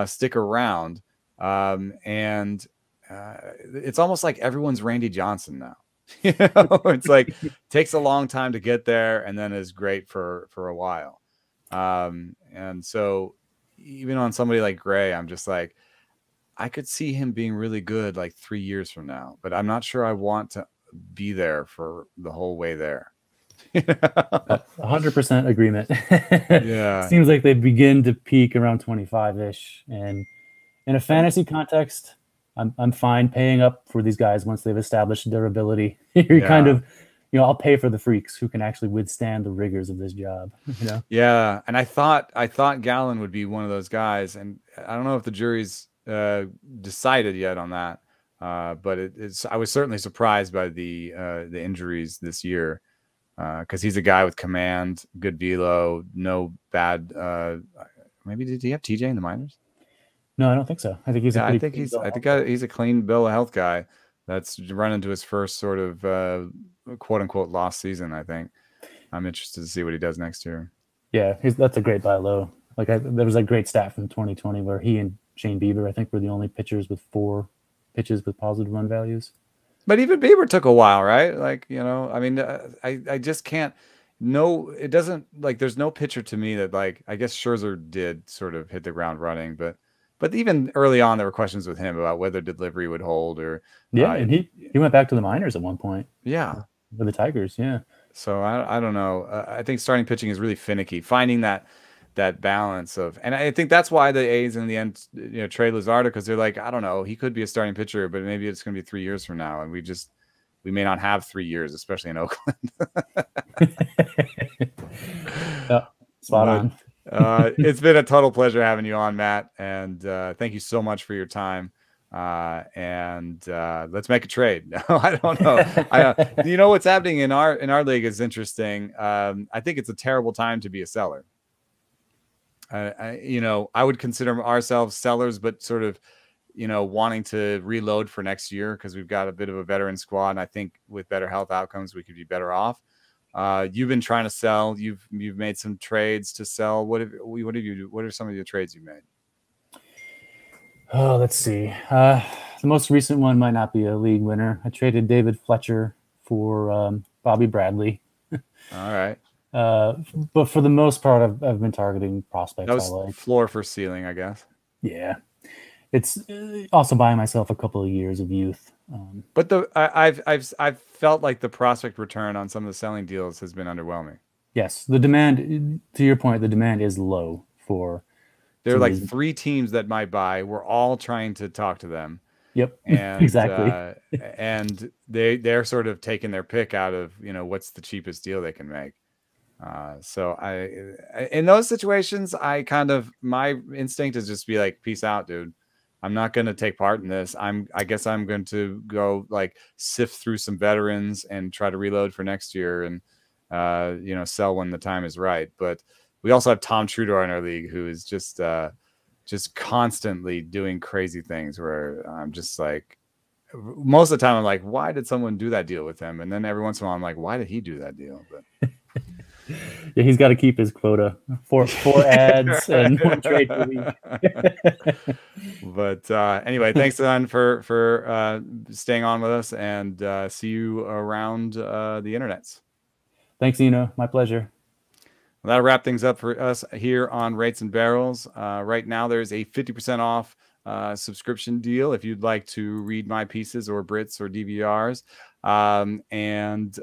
S1: stick around, and it's almost like everyone's Randy Johnson now. It's like takes a long time to get there, and then is great for a while. And so even on somebody like Gray, I'm just like, I could see him being really good like 3 years from now, but I'm not sure I want to be there for the whole way there.
S2: 100% agreement.
S1: Yeah.
S2: Seems like they begin to peak around 25-ish. And in a fantasy context, I'm fine paying up for these guys once they've established their ability. Kind of, I'll pay for the freaks who can actually withstand the rigors of this job.
S1: Yeah, and I thought Gallen would be one of those guys, and I don't know if the jury's decided yet on that. But I was certainly surprised by the injuries this year, because he's a guy with command, good velo, no bad. Maybe did he have TJ in the minors?
S2: No, I don't think so. I think he's a pretty clean bill of health.
S1: He's a clean bill of health guy that's run into his first sort of quote unquote lost season. I think I'm interested to see what he does next year.
S2: Yeah, that's a great buy low. Like there was a great stat from 2020 where he and Shane Bieber, I think, were the only pitchers with 4 pitches with positive run values.
S1: But even Bieber took a while, right? Like, I mean, I just can't. No, it doesn't, like, there's no pitcher to me that, like, I guess Scherzer did sort of hit the ground running, but even early on, there were questions with him about whether delivery would hold or.
S2: Yeah, and he went back to the minors at one point.
S1: Yeah.
S2: With the Tigers, yeah.
S1: So I don't know. I think starting pitching is really finicky. Finding that balance of, and I think that's why the A's in the end, trade Luzardo, because they're like, I don't know, he could be a starting pitcher, but maybe it's going to be 3 years from now, and we may not have 3 years, especially in Oakland.
S2: Spot on.
S1: It's been a total pleasure having you on, Matt, and thank you so much for your time. And let's make a trade. I don't know. What's happening in our league is interesting. I think it's a terrible time to be a seller. I would consider ourselves sellers, but sort of, wanting to reload for next year because we've got a bit of a veteran squad. And I think with better health outcomes, we could be better off. You've been trying to sell. You've made some trades to sell. What have you do? What are some of your trades you made?
S2: Oh, let's see. The most recent one might not be a league winner. I traded David Fletcher for Bobby Bradley.
S1: All right.
S2: But for the most part, I've been targeting prospects.
S1: That was floor for ceiling, I guess.
S2: Yeah, it's also buying myself a couple of years of youth.
S1: But I've felt like the prospect return on some of the selling deals has been underwhelming.
S2: Yes, the demand, to your point, the demand is low for.
S1: There are like 3 teams that might buy. We're all trying to talk to them.
S2: Yep,
S1: and
S2: exactly.
S1: And they're sort of taking their pick out of what's the cheapest deal they can make. So I in those situations, my instinct is just be like, peace out, dude. I'm not going to take part in this. I guess I'm going to go like sift through some veterans and try to reload for next year and sell when the time is right. But we also have Tom Trudor in our league, who is just constantly doing crazy things where I'm just like, most of the time I'm like, why did someone do that deal with him? And then every once in a while I'm like, why did he do that deal? But
S2: yeah, he's got to keep his quota. Four ads and 1 trade per week.
S1: But anyway, thanks, Don, for staying on with us, and see you around the internets.
S2: Thanks, Eno. My pleasure.
S1: Well, that'll wrap things up for us here on Rates and Barrels. Right now, there's a 50% off subscription deal if you'd like to read my pieces or Brits or DVRs. And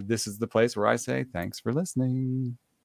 S1: this is the place where I say thanks for listening.